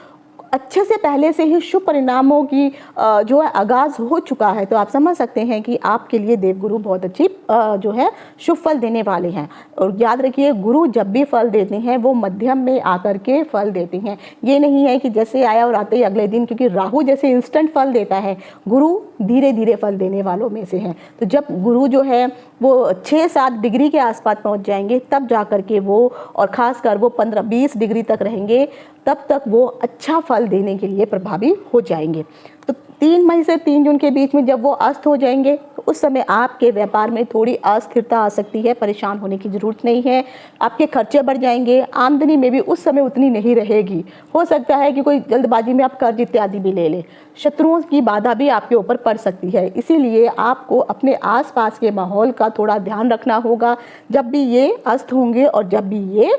अच्छे से पहले से ही शुभ परिणामों की जो है आगाज़ हो चुका है, तो आप समझ सकते हैं कि आपके लिए देवगुरु बहुत अच्छी जो है शुभ फल देने वाले हैं। और याद रखिए, गुरु जब भी फल देते हैं वो मध्यम में आकर के फल देते हैं। ये नहीं है कि जैसे आया और आते ही अगले दिन, क्योंकि राहु जैसे इंस्टेंट फल देता है, गुरु धीरे धीरे फल देने वालों में से हैं। तो जब गुरु जो है वो 6-7 डिग्री के आसपास पहुंच जाएंगे तब जा कर के वो, और ख़ासकर वो 15-20 डिग्री तक रहेंगे, तब तक वो अच्छा फल देने के लिए प्रभावी हो जाएंगे। तो 3 मई से 3 जून के बीच में जब वो अस्त हो जाएंगे तो उस समय आपके व्यापार में थोड़ी अस्थिरता आ सकती है। परेशान होने की ज़रूरत नहीं है। आपके खर्चे बढ़ जाएंगे, आमदनी में भी उस समय उतनी नहीं रहेगी। हो सकता है कि कोई जल्दबाजी में आप कर्ज इत्यादि भी ले लें। शत्रुओं की बाधा भी आपके ऊपर पड़ सकती है, इसीलिए आपको अपने आसपास के माहौल का थोड़ा ध्यान रखना होगा जब भी ये अस्त होंगे और जब भी ये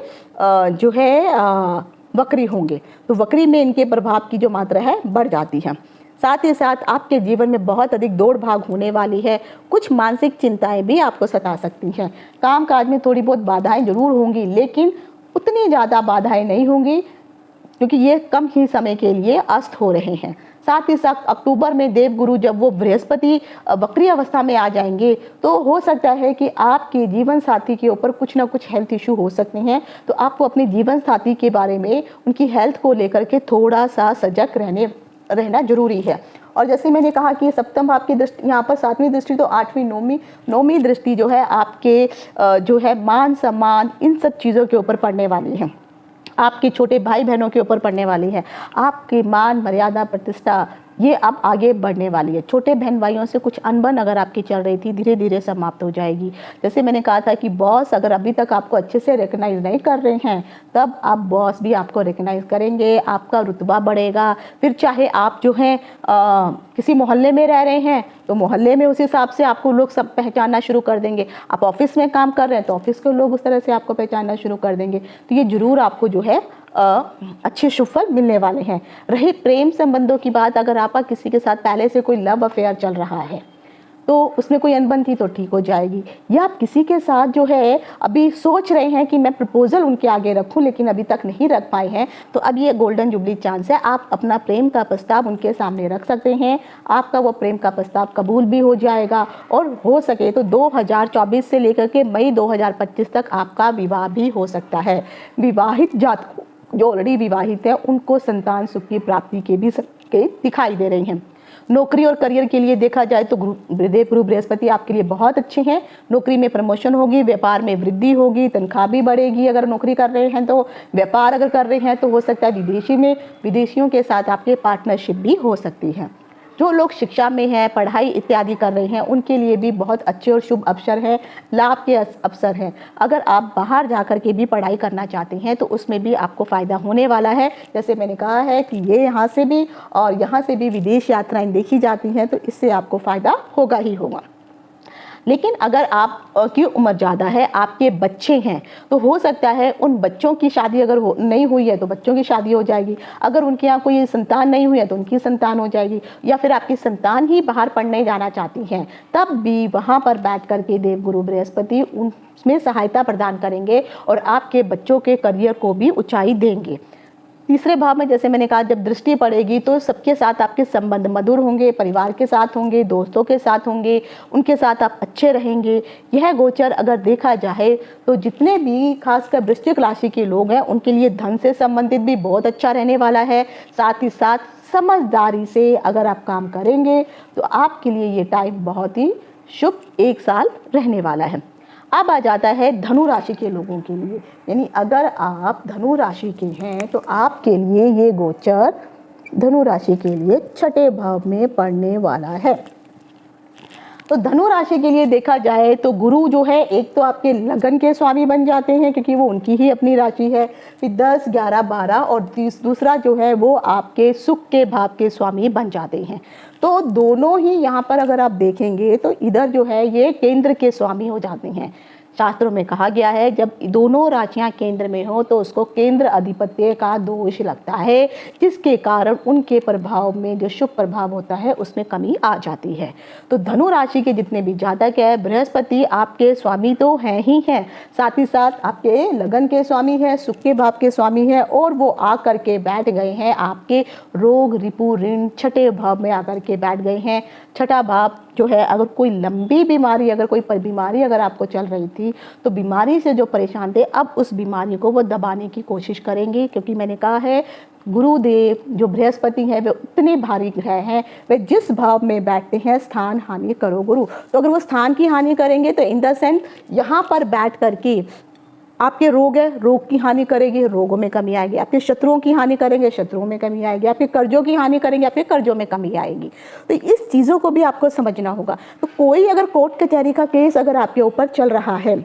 जो है वक्री होंगे। तो वक्री में इनके प्रभाव की जो मात्रा है बढ़ जाती है। साथ ही साथ आपके जीवन में बहुत अधिक दौड़ भाग होने वाली है। कुछ मानसिक चिंताएं भी आपको सता सकती हैं। कामकाज में थोड़ी बहुत बाधाएं जरूर होंगी, लेकिन उतनी ज़्यादा बाधाएं नहीं होंगी, क्योंकि ये कम ही समय के लिए अस्त हो रहे हैं। साथ ही साथ अक्टूबर में देवगुरु जब वो बृहस्पति वक्री अवस्था में आ जाएंगे तो हो सकता है कि आपके जीवन साथी के ऊपर कुछ ना कुछ हेल्थ इशू हो सकते हैं। तो आपको अपने जीवन साथी के बारे में, उनकी हेल्थ को लेकर के थोड़ा सा सजग रहना जरूरी है। और जैसे मैंने कहा कि सप्तम भाव की दृष्टि, यहाँ पर 7वीं दृष्टि तो 8वीं 9वीं दृष्टि जो है आपके जो है मान सम्मान इन सब चीज़ों के ऊपर पड़ने वाली है। आपके छोटे भाई बहनों के ऊपर पड़ने वाली है। आपकी मान मर्यादा प्रतिष्ठा ये अब आगे बढ़ने वाली है। छोटे बहन भाइयों से कुछ अनबन अगर आपकी चल रही थी, धीरे धीरे समाप्त हो जाएगी। जैसे मैंने कहा था कि बॉस अगर अभी तक आपको अच्छे से रिकग्नाइज नहीं कर रहे हैं, तब अब बॉस भी आपको रिकग्नाइज करेंगे, आपका रुतबा बढ़ेगा। फिर चाहे आप जो हैं किसी मोहल्ले में रह रहे हैं तो मोहल्ले में उस हिसाब से आपको लोग सब पहचानना शुरू कर देंगे। आप ऑफिस में काम कर रहे हैं तो ऑफिस के लोग उस तरह से आपको पहचानना शुरू कर देंगे। तो ये जरूर आपको जो है अच्छे शुभ फल मिलने वाले हैं। रही प्रेम संबंधों की बात, अगर आपका किसी के साथ पहले से कोई लव अफेयर चल रहा है तो उसमें कोई अनबन थी तो ठीक हो जाएगी। या आप किसी के साथ जो है अभी सोच रहे हैं कि मैं प्रपोजल उनके आगे रखूं लेकिन अभी तक नहीं रख पाए हैं, तो अब ये गोल्डन जुबली चांस है। आप अपना प्रेम का प्रस्ताव उनके सामने रख सकते हैं। आपका वो प्रेम का प्रस्ताव कबूल भी हो जाएगा और हो सके तो 2024 से लेकर के मई 2025 तक आपका विवाह भी हो सकता है। विवाहित जातकों जो ऑलरेडी विवाहित है उनको संतान सुख की प्राप्ति के भी दिखाई दे रही हैं। नौकरी और करियर के लिए देखा जाए तो देवगुरु बृहस्पति आपके लिए बहुत अच्छे हैं। नौकरी में प्रमोशन होगी, व्यापार में वृद्धि होगी, तनख्वाह भी बढ़ेगी। अगर नौकरी कर रहे हैं तो, व्यापार अगर कर रहे हैं तो हो सकता है विदेशियों के साथ आपके पार्टनरशिप भी हो सकती है। जो लोग शिक्षा में हैं, पढ़ाई इत्यादि कर रहे हैं, उनके लिए भी बहुत अच्छे और शुभ अवसर हैं, लाभ के अवसर हैं। अगर आप बाहर जाकर के भी पढ़ाई करना चाहते हैं तो उसमें भी आपको फ़ायदा होने वाला है। जैसे मैंने कहा है कि ये यहाँ से भी और यहाँ से भी विदेश यात्राएं देखी जाती हैं, तो इससे आपको फ़ायदा होगा ही होगा। लेकिन अगर आप की उम्र ज़्यादा है, आपके बच्चे हैं, तो हो सकता है उन बच्चों की शादी अगर नहीं हुई है तो बच्चों की शादी हो जाएगी। अगर उनके यहाँ कोई संतान नहीं हुई है तो उनकी संतान हो जाएगी। या फिर आपकी संतान ही बाहर पढ़ने जाना चाहती हैं, तब भी वहाँ पर बैठ कर के देवगुरु बृहस्पति उसमें सहायता प्रदान करेंगे और आपके बच्चों के करियर को भी ऊंचाई देंगे। तीसरे भाव में जैसे मैंने कहा, जब दृष्टि पड़ेगी तो सबके साथ आपके संबंध मधुर होंगे, परिवार के साथ होंगे, दोस्तों के साथ होंगे, उनके साथ आप अच्छे रहेंगे। यह गोचर अगर देखा जाए तो जितने भी खासकर वृश्चिक राशि के लोग हैं उनके लिए धन से संबंधित भी बहुत अच्छा रहने वाला है। साथ ही साथ समझदारी से अगर आप काम करेंगे तो आपके लिए ये टाइम बहुत ही शुभ 1 साल रहने वाला है। अब आ जाता है धनु राशि के लोगों के लिए, यानी अगर आप धनु राशि के हैं तो आपके लिए ये गोचर धनु राशि के लिए 6ठे भाव में पड़ने वाला है। तो धनु राशि के लिए देखा जाए तो गुरु जो है एक तो आपके लगन के स्वामी बन जाते हैं क्योंकि वो उनकी ही अपनी राशि है, फिर 10, 11, 12 और दूसरा जो है वो आपके सुख के भाव के स्वामी बन जाते हैं। तो दोनों ही यहाँ पर अगर आप देखेंगे तो इधर जो है ये केंद्र के स्वामी हो जाते हैं। शास्त्रों में कहा गया है जब दोनों राशियां केंद्र में हो तो उसको केंद्र अधिपत्य का दोष लगता है, जिसके कारण उनके प्रभाव में जो शुभ प्रभाव होता है उसमें कमी आ जाती है। तो धनु राशि के जितने भी जातक है, बृहस्पति आपके स्वामी तो हैं ही हैं, साथ ही साथ आपके लगन के स्वामी है, सुख के भाव के स्वामी है, और वो आकर के बैठ गए हैं आपके रोग रिपु ऋण छठे भाव में आकर के बैठ गए हैं। छठा भाव जो है, अगर कोई लंबी बीमारी, अगर कोई बीमारी अगर आपको चल रही थी तो बीमारी से जो परेशान थे अब उस बीमारी को वो दबाने की कोशिश करेंगे, क्योंकि मैंने कहा है गुरुदेव जो बृहस्पति हैं वे उतने भारी ग्रह हैं, वे जिस भाव में बैठते हैं स्थान हानि करो गुरु। तो अगर वो स्थान की हानि करेंगे तो इन द सेंस यहाँ पर बैठ करके आपके रोग है, रोग की हानि करेंगे, रोगों में कमी आएगी। आपके शत्रुओं की हानि करेंगे, शत्रुओं में कमी आएगी। आपके कर्जों की हानि करेंगे, आपके कर्जों में कमी आएगी। तो इस चीज़ों को भी आपको समझना होगा। तो कोई अगर कोर्ट कचहरी का केस अगर आपके ऊपर चल रहा है,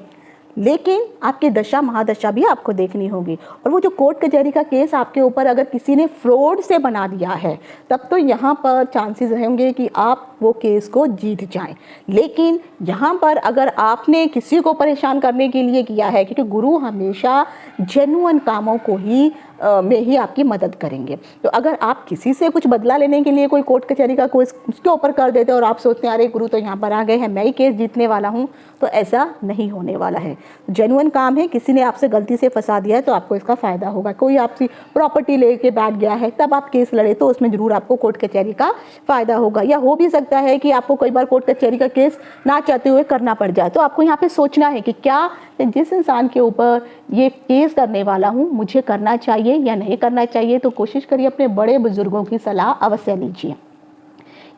लेकिन आपकी दशा महादशा भी आपको देखनी होगी, और वो जो कोर्ट कचहरी का केस आपके ऊपर अगर किसी ने फ्रॉड से बना दिया है तब तो यहाँ पर चांसेस होंगे कि आप वो केस को जीत जाएं। लेकिन यहाँ पर अगर आपने किसी को परेशान करने के लिए किया है, क्योंकि गुरु हमेशा जेन्युइन कामों को ही में ही आपकी मदद करेंगे। तो अगर आप किसी से कुछ बदला लेने के लिए कोई कोर्ट कचहरी का कोई उसके ऊपर कर देते और आप सोचते हैं अरे गुरु तो यहाँ पर आ गए हैं, मैं ही केस जीतने वाला हूँ, तो ऐसा नहीं होने वाला है। जेन्युइन काम है, किसी ने आपसे गलती से फंसा दिया है तो आपको इसका फ़ायदा होगा। कोई आपकी प्रॉपर्टी लेके बैठ गया है तब आप केस लड़े तो उसमें ज़रूर आपको कोर्ट कचहरी का फ़ायदा होगा। या हो भी सकता है कि आपको कई बार कोर्ट कचहरी का केस ना चाहते हुए करना पड़ जाए। तो आपको यहाँ पे सोचना है कि क्या जिस इंसान के ऊपर ये केस करने वाला हूँ मुझे करना चाहिए या नहीं करना चाहिए। तो कोशिश करिए अपने बड़े बुजुर्गों की सलाह अवश्य लीजिए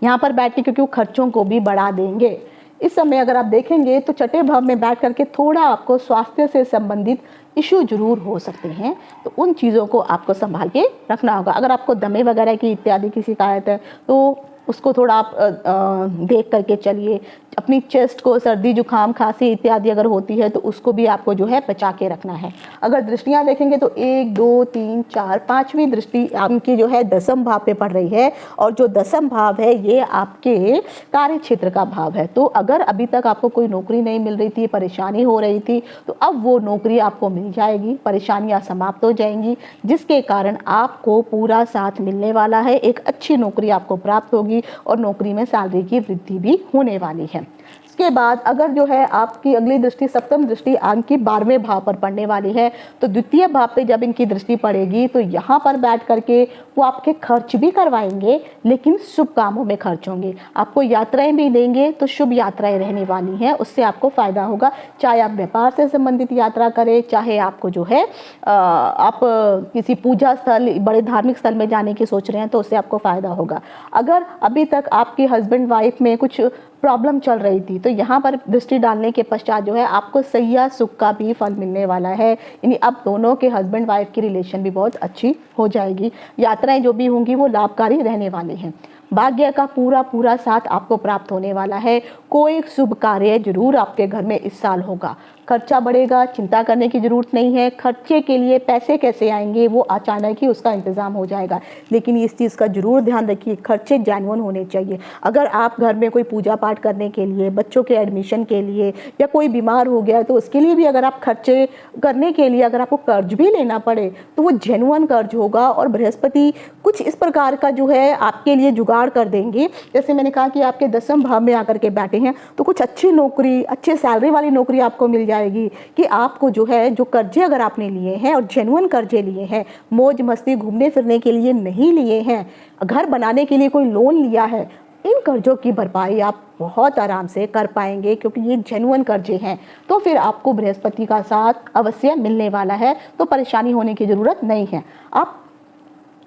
यहाँ पर बैठ के, क्योंकि वो खर्चों को भी बढ़ा देंगे। इस समय अगर आप देखेंगे तो छठे भाव में बैठ करके थोड़ा आपको स्वास्थ्य से संबंधित इशू जरूर हो सकते हैं, तो उन चीज़ों को आपको संभाल के रखना होगा। अगर आपको दमे वगैरह की इत्यादि की शिकायत है तो उसको थोड़ा आप देख करके चलिए। अपनी चेस्ट को सर्दी जुकाम खांसी इत्यादि अगर होती है तो उसको भी आपको जो है बचा के रखना है। अगर दृष्टियां देखेंगे तो 1, 2, 3, 4, 5वीं दृष्टि आपकी जो है दसम भाव पे पड़ रही है, और जो दसम भाव है ये आपके कार्य क्षेत्र का भाव है। तो अगर अभी तक आपको कोई नौकरी नहीं मिल रही थी, परेशानी हो रही थी, तो अब वो नौकरी आपको मिल जाएगी, परेशानियां समाप्त हो जाएंगी, जिसके कारण आपको पूरा साथ मिलने वाला है। एक अच्छी नौकरी आपको प्राप्त होगी और नौकरी में सैलरी की वृद्धि भी होने वाली है। इसके बाद अगर जो है आपकी अगली दृष्टि सप्तम दृष्टि आपकी 12वें भाव पर पड़ने वाली है, तो द्वितीय भाव पे जब इनकी दृष्टि पड़ेगी तो यहाँ पर बैठ करके वो आपके खर्च भी करवाएंगे, लेकिन शुभ कामों में खर्च होंगे। आपको यात्राएं भी देंगे तो शुभ यात्राएं रहने वाली हैं, उससे आपको फायदा होगा। चाहे आप व्यापार से संबंधित यात्रा करें, चाहे आपको जो है आप किसी पूजा स्थल बड़े धार्मिक स्थल में जाने की सोच रहे हैं तो उससे आपको फायदा होगा। अगर अभी तक आपकी हस्बैंड वाइफ में कुछ प्रॉब्लम चल रही थी तो यहाँ पर दृष्टि डालने के पश्चात जो है आपको सैया सुख का भी फल मिलने वाला है। यानी अब दोनों के हस्बैंड वाइफ की रिलेशन भी बहुत अच्छी हो जाएगी। यात्राएं जो भी होंगी वो लाभकारी रहने वाली हैं। भाग्य का पूरा साथ आपको प्राप्त होने वाला है। कोई शुभ कार्य जरूर आपके घर में इस साल होगा। खर्चा बढ़ेगा, चिंता करने की ज़रूरत नहीं है। खर्चे के लिए पैसे कैसे आएंगे वो अचानक ही उसका इंतज़ाम हो जाएगा, लेकिन इस चीज़ का ज़रूर ध्यान रखिए खर्चे जेन्युइन होने चाहिए। अगर आप घर में कोई पूजा पाठ करने के लिए, बच्चों के एडमिशन के लिए, या कोई बीमार हो गया तो उसके लिए भी अगर आप खर्चे करने के लिए अगर आपको कर्ज भी लेना पड़े तो वो जेन्युइन कर्ज होगा। और बृहस्पति कुछ इस प्रकार का जो है आपके लिए जुगाड़ कर देंगे। जैसे मैंने कहा कि आपके दसम भाव में आकर के बैठे हैं तो कुछ अच्छी नौकरी, अच्छे सैलरी वाली नौकरी आपको मिल जाएगी कि आपको जो है जो कर्जे अगर आपने लिए हैं और जेन्युइन कर्जे लिए हैं, मौज मस्ती घूमने फिरने के लिए नहीं लिए हैं, घर बनाने के लिए कोई लोन लिया है, इन कर्जों की भरपाई आप बहुत आराम से कर पाएंगे क्योंकि ये जेन्युइन कर्जे हैं। तो फिर आपको बृहस्पति का साथ अवश्य मिलने वाला है, तो परेशानी होने की ज़रूरत नहीं है। आप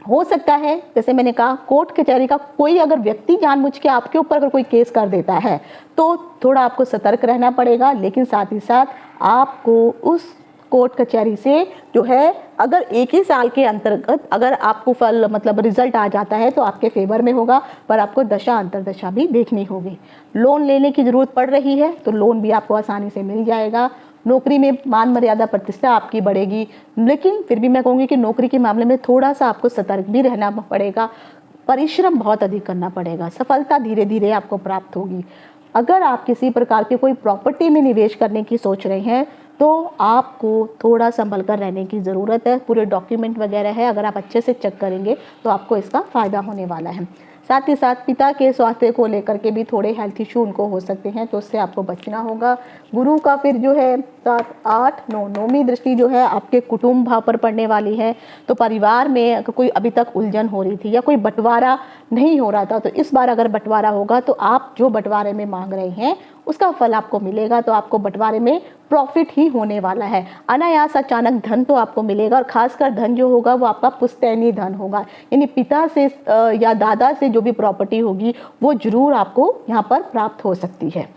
हो सकता है जैसे मैंने कहा कोर्ट कचहरी का कोई अगर व्यक्ति जानबूझ के आपके ऊपर अगर कोई केस कर देता है तो थोड़ा आपको सतर्क रहना पड़ेगा, लेकिन साथ ही साथ आपको उस कोर्ट कचहरी से जो है अगर एक ही साल के अंतर्गत अगर आपको फल मतलब रिजल्ट आ जाता है तो आपके फेवर में होगा, पर आपको दशा अंतरदशा भी देखनी होगी। लोन लेने की ज़रूरत पड़ रही है तो लोन भी आपको आसानी से मिल जाएगा। नौकरी में मान मर्यादा प्रतिष्ठा आपकी बढ़ेगी, लेकिन फिर भी मैं कहूँगी कि नौकरी के मामले में थोड़ा सा आपको सतर्क भी रहना पड़ेगा, परिश्रम बहुत अधिक करना पड़ेगा, सफलता धीरे धीरे आपको प्राप्त होगी। अगर आप किसी प्रकार की कोई प्रॉपर्टी में निवेश करने की सोच रहे हैं तो आपको थोड़ा संभल कर रहने की ज़रूरत है। पूरे डॉक्यूमेंट वगैरह है, अगर आप अच्छे से चेक करेंगे तो आपको इसका फ़ायदा होने वाला है। साथ ही साथ पिता के स्वास्थ्य को लेकर के भी थोड़े हेल्थ इशू उनको हो सकते हैं, तो उससे आपको बचना होगा। गुरु का फिर जो है 7, 8, 9 नौवीं दृष्टि जो है आपके कुटुंब भाव पर पड़ने वाली है। तो परिवार में अगर कोई अभी तक उलझन हो रही थी या कोई बंटवारा नहीं हो रहा था, तो इस बार अगर बंटवारा होगा तो आप जो बंटवारे में मांग रहे हैं उसका फल आपको मिलेगा। तो आपको बंटवारे में प्रॉफिट ही होने वाला है। अनायास अचानक धन तो आपको मिलेगा, और खासकर धन जो होगा वो आपका पुश्तैनी धन होगा, यानी पिता से या दादा से जो भी प्रॉपर्टी होगी वो जरूर आपको यहाँ पर प्राप्त हो सकती है।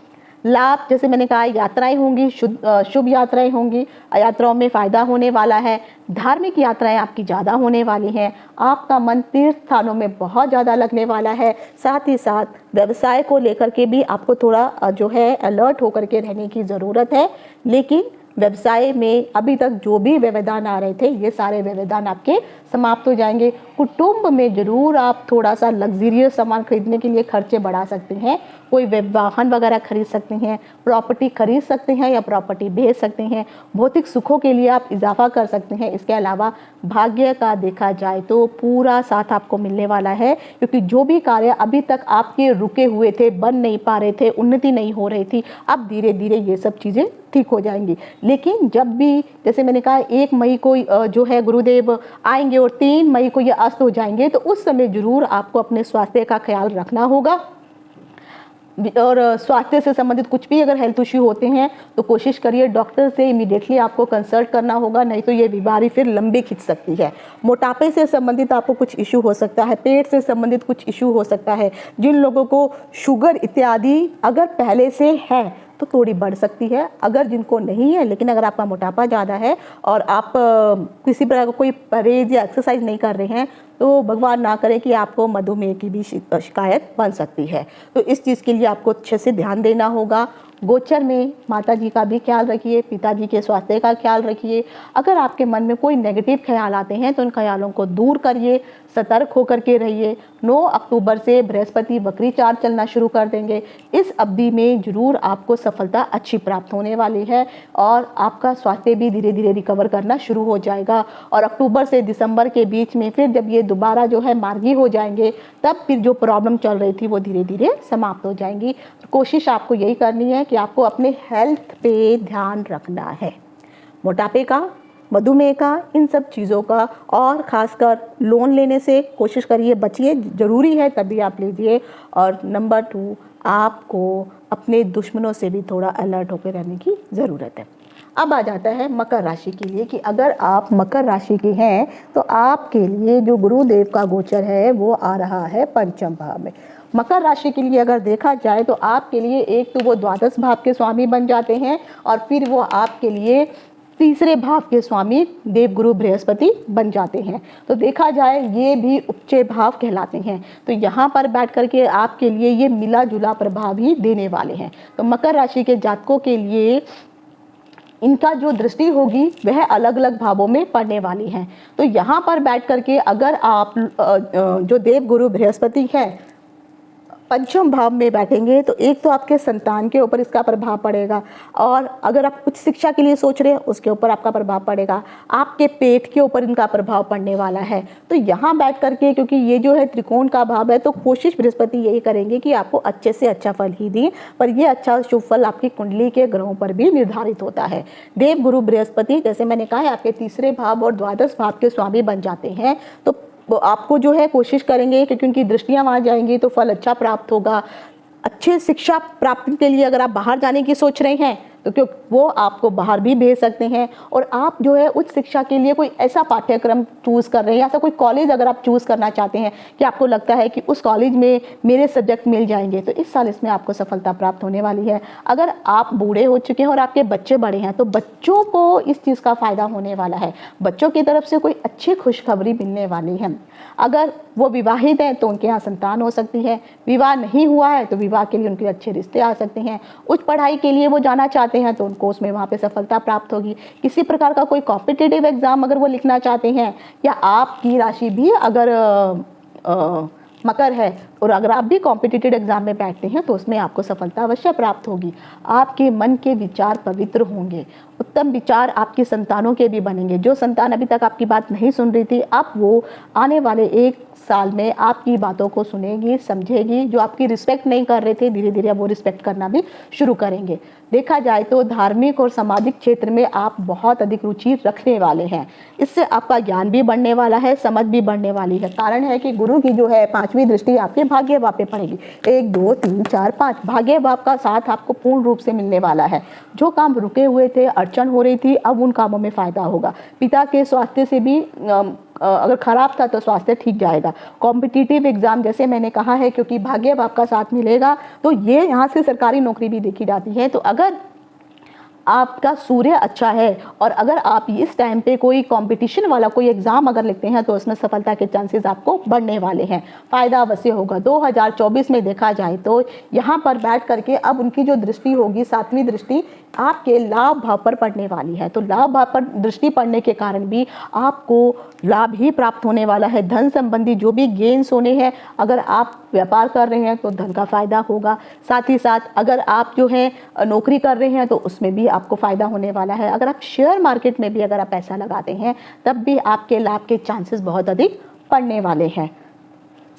लाभ जैसे मैंने कहा, यात्राएं होंगी, शुभ यात्राएं होंगी, यात्राओं में फ़ायदा होने वाला है। धार्मिक यात्राएं आपकी ज़्यादा होने वाली हैं। आपका मन तीर्थ स्थानों में बहुत ज़्यादा लगने वाला है। साथ ही साथ व्यवसाय को लेकर के भी आपको थोड़ा जो है अलर्ट होकर के रहने की ज़रूरत है। लेकिन व्यवसाय में अभी तक जो भी व्यवधान आ रहे थे ये सारे व्यवधान आपके समाप्त हो जाएंगे। कुटुंब में ज़रूर आप थोड़ा सा लग्जरियस सामान खरीदने के लिए खर्चे बढ़ा सकते हैं। कोई वाहन वगैरह खरीद सकते हैं, प्रॉपर्टी खरीद सकते हैं या प्रॉपर्टी बेच सकते हैं। भौतिक सुखों के लिए आप इजाफा कर सकते हैं। इसके अलावा भाग्य का देखा जाए तो पूरा साथ आपको मिलने वाला है, क्योंकि जो भी कार्य अभी तक आपके रुके हुए थे, बन नहीं पा रहे थे, उन्नति नहीं हो रही थी, अब धीरे धीरे ये सब चीज़ें ठीक हो जाएंगी। लेकिन जब भी जैसे मैंने कहा 1 मई को जो है गुरुदेव आएंगे और 3 मई को ये अस्त हो जाएंगे, तो उस समय ज़रूर आपको अपने स्वास्थ्य का ख्याल रखना होगा। और स्वास्थ्य से संबंधित कुछ भी अगर हेल्थ इश्यू होते हैं तो कोशिश करिए डॉक्टर से इमीडिएटली आपको कंसल्ट करना होगा, नहीं तो ये बीमारी फिर लंबी खिंच सकती है। मोटापे से संबंधित आपको कुछ इशू हो सकता है, पेट से संबंधित कुछ इशू हो सकता है। जिन लोगों को शुगर इत्यादि अगर पहले से है तो थोड़ी बढ़ सकती है, अगर जिनको नहीं है, लेकिन अगर आपका मोटापा ज़्यादा है और आप किसी प्रकार का कोई परहेज या एक्सरसाइज नहीं कर रहे हैं तो भगवान ना करे कि आपको मधुमेह की भी शिकायत बन सकती है। तो इस चीज़ के लिए आपको अच्छे से ध्यान देना होगा। गोचर में माताजी का भी ख्याल रखिए, पिताजी के स्वास्थ्य का ख्याल रखिए। अगर आपके मन में कोई नेगेटिव ख्याल आते हैं तो उन ख्यालों को दूर करिए, सतर्क होकर के रहिए। 9 अक्टूबर से बृहस्पति वक्री चाल चलना शुरू कर देंगे। इस अवधि में जरूर आपको सफलता अच्छी प्राप्त होने वाली है और आपका स्वास्थ्य भी धीरे धीरे रिकवर करना शुरू हो जाएगा। और अक्टूबर से दिसंबर के बीच में फिर जब ये दोबारा जो है मार्गी हो जाएंगे, तब फिर जो प्रॉब्लम चल रही थी वो धीरे धीरे समाप्त हो जाएंगी। कोशिश आपको यही करनी है कि आपको अपने हेल्थ पे ध्यान रखना है, मोटापे का, मधुमेह का, इन सब चीज़ों का, और ख़ासकर लोन लेने से कोशिश करिए बचिए, ज़रूरी है तभी आप लीजिए। और नंबर 2, आपको अपने दुश्मनों से भी थोड़ा अलर्ट होकर रहने की ज़रूरत है। अब आ जाता है मकर राशि के लिए कि अगर आप मकर राशि के हैं तो आपके लिए जो गुरुदेव का गोचर है वो आ रहा है पंचम भाव में। मकर राशि के लिए अगर देखा जाए तो आपके लिए एक तो वो द्वादश भाव के स्वामी बन जाते हैं और फिर वो आपके लिए तीसरे भाव के स्वामी देवगुरु बृहस्पति बन जाते हैं। तो देखा जाए ये भी उपचय भाव कहलाते हैं। तो यहाँ पर बैठ करके आपके लिए ये मिला जुला प्रभाव ही देने वाले हैं। तो मकर राशि के जातकों के लिए इनका जो दृष्टि होगी वह अलग अलग भावों में पड़ने वाली है। तो यहाँ पर बैठ करके अगर आप जो देवगुरु बृहस्पति है पंचम भाव में बैठेंगे तो एक तो आपके संतान के ऊपर इसका प्रभाव पड़ेगा, और अगर आप उच्च शिक्षा के लिए सोच रहे हैं उसके ऊपर आपका प्रभाव पड़ेगा, आपके पेट के ऊपर इनका प्रभाव पड़ने वाला है। तो यहाँ बैठ करके क्योंकि ये जो है त्रिकोण का भाव है तो कोशिश बृहस्पति यही करेंगे कि आपको अच्छे से अच्छा फल ही दें, पर ये अच्छा शुभ फल आपकी कुंडली के ग्रहों पर भी निर्धारित होता है। देव गुरु बृहस्पति जैसे मैंने कहा है आपके तीसरे भाव और द्वादश भाव के स्वामी बन जाते हैं। तो आपको जो है कोशिश करेंगे क्योंकि उनकी दृष्टियां वहाँ जाएंगी तो फल अच्छा प्राप्त होगा। अच्छे शिक्षा प्राप्ति के लिए अगर आप बाहर जाने की सोच रहे हैं तो क्यों वो आपको बाहर भी भेज सकते हैं। और आप जो है उच्च शिक्षा के लिए कोई ऐसा पाठ्यक्रम चूज़ कर रहे हैं या ऐसा कोई कॉलेज अगर आप चूज़ करना चाहते हैं कि आपको लगता है कि उस कॉलेज में मेरे सब्जेक्ट मिल जाएंगे, तो इस साल इसमें आपको सफलता प्राप्त होने वाली है। अगर आप बूढ़े हो चुके हैं और आपके बच्चे बड़े हैं तो बच्चों को इस चीज़ का फ़ायदा होने वाला है, बच्चों की तरफ से कोई अच्छी खुशखबरी मिलने वाली है। अगर वो विवाहित हैं तो उनके यहाँ संतान हो सकती है, विवाह नहीं हुआ है तो विवाह के लिए उनके अच्छे रिश्ते आ सकते हैं, उच्च पढ़ाई के लिए वो जाना चाहते हैं तो उनको उसमें वहाँ पे सफलता प्राप्त होगी। किसी प्रकार का कोई कॉम्पिटिटिव एग्ज़ाम अगर वो लिखना चाहते हैं, या आपकी राशि भी अगर मकर है और अगर आप भी कॉम्पिटिटिव एग्जाम में बैठते हैं तो उसमें आपको सफलता अवश्य प्राप्त होगी। आपके मन के विचार पवित्र होंगे, उत्तम विचार आपकी संतानों के भी बनेंगे। जो संतान अभी तक आपकी बात नहीं सुन रही थी, अब वो आने वाले 1 साल में आपकी बातों को सुनेगी, समझेगी। जो आपकी रिस्पेक्ट नहीं कर रहे थे, धीरे धीरे वो रिस्पेक्ट करना भी शुरू करेंगे। देखा जाए तो धार्मिक और सामाजिक क्षेत्र में आप बहुत अधिक रुचि रखने वाले हैं। इससे आपका ज्ञान भी बढ़ने वाला है, समझ भी बढ़ने वाली है। कारण है कि गुरु की जो है 5वीं दृष्टि आपके भाग्य भाव पे पड़ेगी। 1 2 3 4 5 भाग्य भाव का साथ आपको पूर्ण रूप से मिलने वाला है। जो काम रुके हुए थे, अड़चन हो रही थी, अब उन कामों में फायदा होगा। पिता के स्वास्थ्य से भी अगर खराब था तो स्वास्थ्य ठीक जाएगा। कॉम्पिटिटिव एग्जाम जैसे मैंने कहा है, क्योंकि भाग्य भाव का साथ मिलेगा तो ये यहाँ से सरकारी नौकरी भी देखी जाती है। तो अगर आपका सूर्य अच्छा है और अगर आप इस टाइम पे कोई कंपटीशन वाला कोई एग्ज़ाम अगर लिखते हैं तो उसमें सफलता के चांसेस आपको बढ़ने वाले हैं, फ़ायदा अवश्य होगा। 2024 में देखा जाए तो यहाँ पर बैठ करके अब उनकी जो दृष्टि होगी, 7वीं दृष्टि आपके लाभ भाव पर पड़ने वाली है। तो लाभ भाव पर दृष्टि पड़ने के कारण भी आपको लाभ ही प्राप्त होने वाला है। धन संबंधी जो भी गेन्स होने हैं, अगर आप व्यापार कर रहे हैं तो धन का फ़ायदा होगा। साथ ही साथ अगर आप जो है नौकरी कर रहे हैं तो उसमें भी आपको फ़ायदा होने वाला है। अगर आप शेयर मार्केट में भी अगर आप पैसा लगाते हैं तब भी आपके लाभ के चांसेस बहुत अधिक बढ़ने वाले हैं।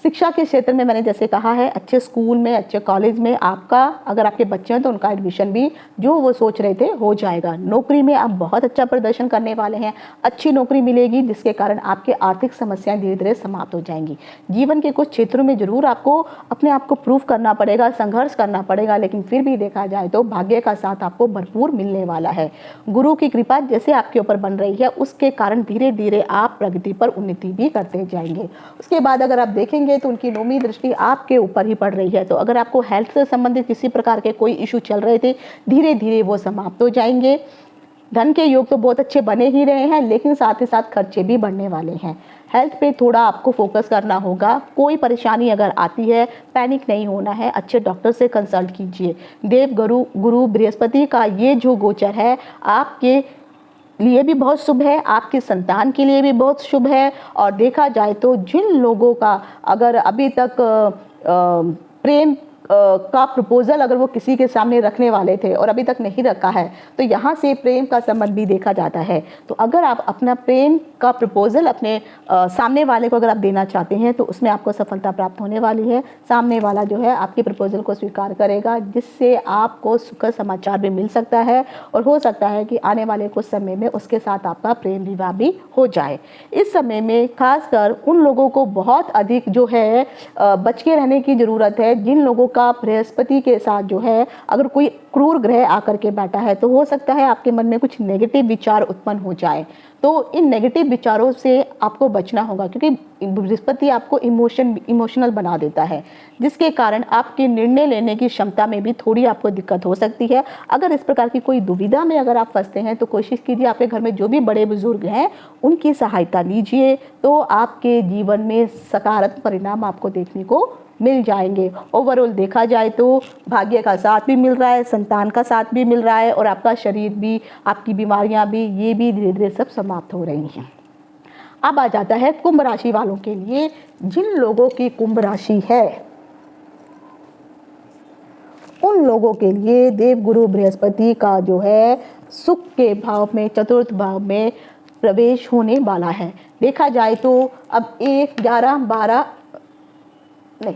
शिक्षा के क्षेत्र में मैंने जैसे कहा है, अच्छे स्कूल में, अच्छे कॉलेज में आपका अगर आपके बच्चे हैं तो उनका एडमिशन भी जो वो सोच रहे थे हो जाएगा। नौकरी में आप बहुत अच्छा प्रदर्शन करने वाले हैं, अच्छी नौकरी मिलेगी जिसके कारण आपके आर्थिक समस्याएं धीरे धीरे समाप्त हो जाएंगी। जीवन के कुछ क्षेत्रों में जरूर आपको अपने आप को प्रूव करना पड़ेगा, संघर्ष करना पड़ेगा, लेकिन फिर भी देखा जाए तो भाग्य का साथ आपको भरपूर मिलने वाला है। गुरु की कृपा जैसे आपके ऊपर बन रही है उसके कारण धीरे धीरे आप प्रगति पर उन्नति भी करते जाएंगे। उसके बाद अगर आप देखेंगे तो उनकी 9वीं दृष्टि आपके ऊपर ही पड़ रही है। तो अगर आपको हेल्थ से संबंधित किसी प्रकार के कोई इशू चल रहे थे, धीरे धीरे वो समाप्त हो जाएंगे। धन के योग तो बहुत अच्छे बने ही रहे हैं, लेकिन साथ ही साथ खर्चे भी बढ़ने वाले हैं। हेल्थ पे थोड़ा आपको फोकस करना होगा। कोई परेशानी अगर आती है, पैनिक नहीं होना है, अच्छे डॉक्टर से कंसल्ट कीजिए। देव गुरु बृहस्पति का ये जो गोचर है आपके लिए भी बहुत शुभ है, आपकी संतान के लिए भी बहुत शुभ है। और देखा जाए तो जिन लोगों का अगर अभी तक प्रेम का प्रपोजल अगर वो किसी के सामने रखने वाले थे और अभी तक नहीं रखा है तो यहाँ से प्रेम का संबंध भी देखा जाता है। तो अगर आप अपना प्रेम का प्रपोजल अपने सामने वाले को अगर आप देना चाहते हैं तो उसमें आपको सफलता प्राप्त होने वाली है। सामने वाला जो है आपके प्रपोजल को स्वीकार करेगा, जिससे आपको सुखद समाचार भी मिल सकता है और हो सकता है कि आने वाले कुछ समय में उसके साथ आपका प्रेम विवाह भी हो जाए। इस समय में खासकर उन लोगों को बहुत अधिक जो है बच के रहने की ज़रूरत है जिन लोगों का बृहस्पति के साथ जो है अगर कोई क्रूर ग्रह आकर के बैठा है तो हो सकता है आपके मन में कुछ नेगेटिव विचार उत्पन्न हो जाए। तो इन नेगेटिव विचारों से आपको बचना होगा, क्योंकि बृहस्पति आपको इमोशनल बना देता है, जिसके कारण आपके निर्णय लेने की क्षमता में भी थोड़ी आपको दिक्कत हो सकती है। अगर इस प्रकार की कोई दुविधा में अगर आप फंसते हैं तो कोशिश कीजिए आपके घर में जो भी बड़े बुजुर्ग हैं उनकी सहायता लीजिए, तो आपके जीवन में सकारात्मक परिणाम आपको देखने को मिल जाएंगे। ओवरऑल देखा जाए तो भाग्य का साथ भी मिल रहा है, संतान का साथ भी मिल रहा है और आपका शरीर भी, आपकी बीमारियां भी, ये भी धीरे धीरे सब समाप्त हो रही हैं। अब आ जाता है कुंभ राशि वालों के लिए। जिन लोगों की कुंभ राशि है उन लोगों के लिए देवगुरु बृहस्पति का जो है सुख के भाव में, चतुर्थ भाव में प्रवेश होने वाला है। देखा जाए तो अब 1 11 12 नहीं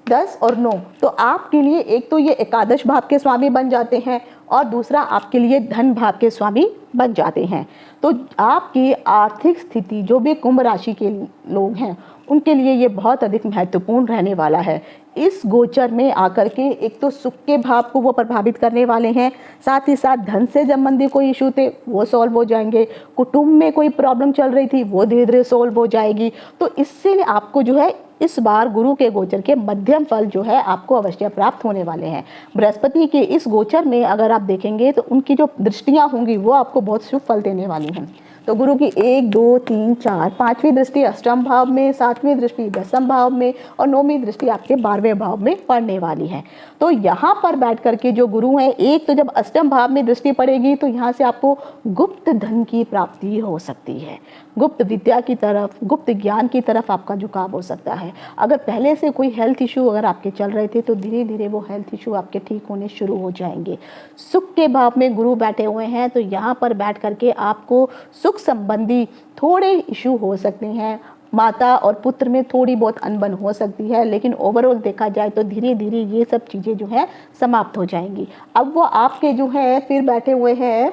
10 और 9 तो आपके लिए एक तो ये एकादश भाव के स्वामी बन जाते हैं और दूसरा आपके लिए धन भाव के स्वामी बन जाते हैं। तो आपकी आर्थिक स्थिति, जो भी कुंभ राशि के लोग हैं उनके लिए ये बहुत अधिक महत्वपूर्ण रहने वाला है। इस गोचर में आकर के एक तो सुख के भाव को वो प्रभावित करने वाले हैं, साथ ही साथ धन से संबंधित कोई इशू थे वो सॉल्व हो जाएंगे, कुटुंब में कोई प्रॉब्लम चल रही थी वो धीरे धीरे सॉल्व हो जाएगी। तो इससे आपको जो है इस बार गुरु के गोचर के मध्यम फल जो है आपको अवश्य प्राप्त होने वाले हैं। बृहस्पति के इस गोचर में अगर आप देखेंगे तो उनकी जो दृष्टियां होंगी वो आपको बहुत शुभ फल देने वाली हैं। तो गुरु की 1, 2, 3, 4, 5वीं दृष्टि अष्टम भाव में, 7वीं दृष्टि दसम भाव में और 9वीं दृष्टि आपके 12वें भाव में पड़ने वाली है। तो यहाँ पर बैठ करके जो गुरु हैं, एक तो जब अष्टम भाव में दृष्टि पड़ेगी तो यहाँ से आपको गुप्त धन की प्राप्ति हो सकती है, गुप्त विद्या की तरफ, गुप्त ज्ञान की तरफ आपका झुकाव हो सकता है। अगर पहले से कोई हेल्थ इशू अगर आपके चल रहे थे तो धीरे धीरे वो हेल्थ इशू आपके ठीक होने शुरू हो जाएंगे। सुख के भाव में गुरु बैठे हुए हैं तो यहाँ पर बैठ करके आपको सुख संबंधी थोड़े इशू हो सकते हैं, माता और पुत्र में थोड़ी बहुत अनबन हो सकती है, लेकिन ओवरऑल देखा जाए तो धीरे धीरे ये सब चीज़ें जो है समाप्त हो जाएंगी। अब वो आपके जो है फिर बैठे हुए हैं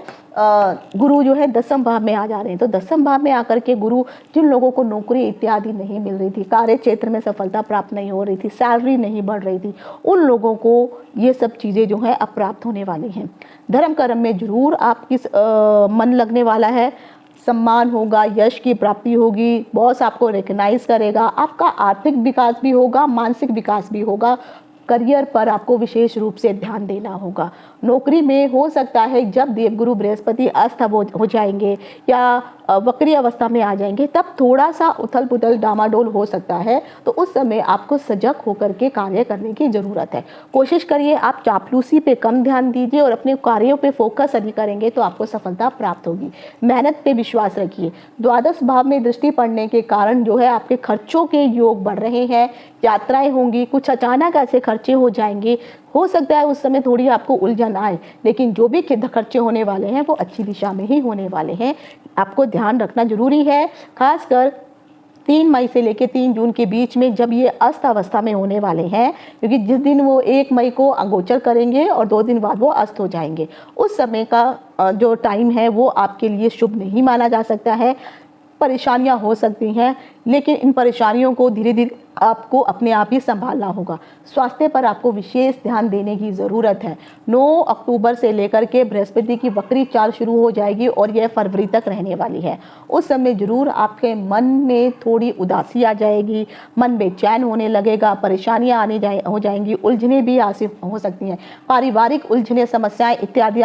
गुरु जो है दसम भाव में आ जा रहे हैं। तो दसम भाव में आकर के गुरु, जिन लोगों को नौकरी इत्यादि नहीं मिल रही थी, कार्य क्षेत्र में सफलता प्राप्त नहीं हो रही थी, सैलरी नहीं बढ़ रही थी, उन लोगों को ये सब चीज़ें जो है अब प्राप्त होने वाली हैं। धर्म कर्म में जरूर आपकी मन लगने वाला है, सम्मान होगा, यश की प्राप्ति होगी, बॉस आपको रिकग्नाइज करेगा, आपका आर्थिक विकास भी होगा, मानसिक विकास भी होगा। करियर पर आपको विशेष रूप से ध्यान देना होगा। नौकरी में हो सकता है जब देवगुरु बृहस्पति अस्त हो जाएंगे या वक्री अवस्था में आ जाएंगे तब थोड़ा सा उथल पुथल डामाडोल हो सकता है, तो उस समय आपको सजग होकर के कार्य करने की ज़रूरत है। कोशिश करिए आप चापलूसी पे कम ध्यान दीजिए और अपने कार्यों पे फोकस अधिक करेंगे तो आपको सफलता प्राप्त होगी। मेहनत पे विश्वास रखिए। द्वादश भाव में दृष्टि पड़ने के कारण जो है आपके खर्चों के योग बढ़ रहे हैं, यात्राएं होंगी, कुछ अचानक ऐसे खर्चे हो जाएंगे, हो सकता है उस समय थोड़ी आपको उलझन आए, लेकिन जो भी खर्चे होने वाले हैं वो अच्छी दिशा में ही होने वाले हैं। आपको ध्यान रखना जरूरी है, खासकर 3 मई से लेकर 3 जून के बीच में जब ये अस्त अवस्था में होने वाले हैं, क्योंकि जिस दिन वो 1 मई को अगोचर करेंगे और 2 दिन बाद वो अस्त हो जाएंगे, उस समय का जो टाइम है वो आपके लिए शुभ नहीं माना जा सकता है। परेशानियां हो सकती हैं, लेकिन इन परेशानियों को धीरे धीरे आपको अपने आप ही संभालना होगा। स्वास्थ्य पर आपको विशेष ध्यान देने की ज़रूरत है। 9 अक्टूबर से लेकर के बृहस्पति की वक्री चाल शुरू हो जाएगी और यह फरवरी तक रहने वाली है। उस समय जरूर आपके मन में थोड़ी उदासी आ जाएगी, मन बेचैन होने लगेगा, परेशानियाँ हो जाएंगी, उलझने भी हो सकती हैं, पारिवारिक उलझने, समस्याएँ इत्यादि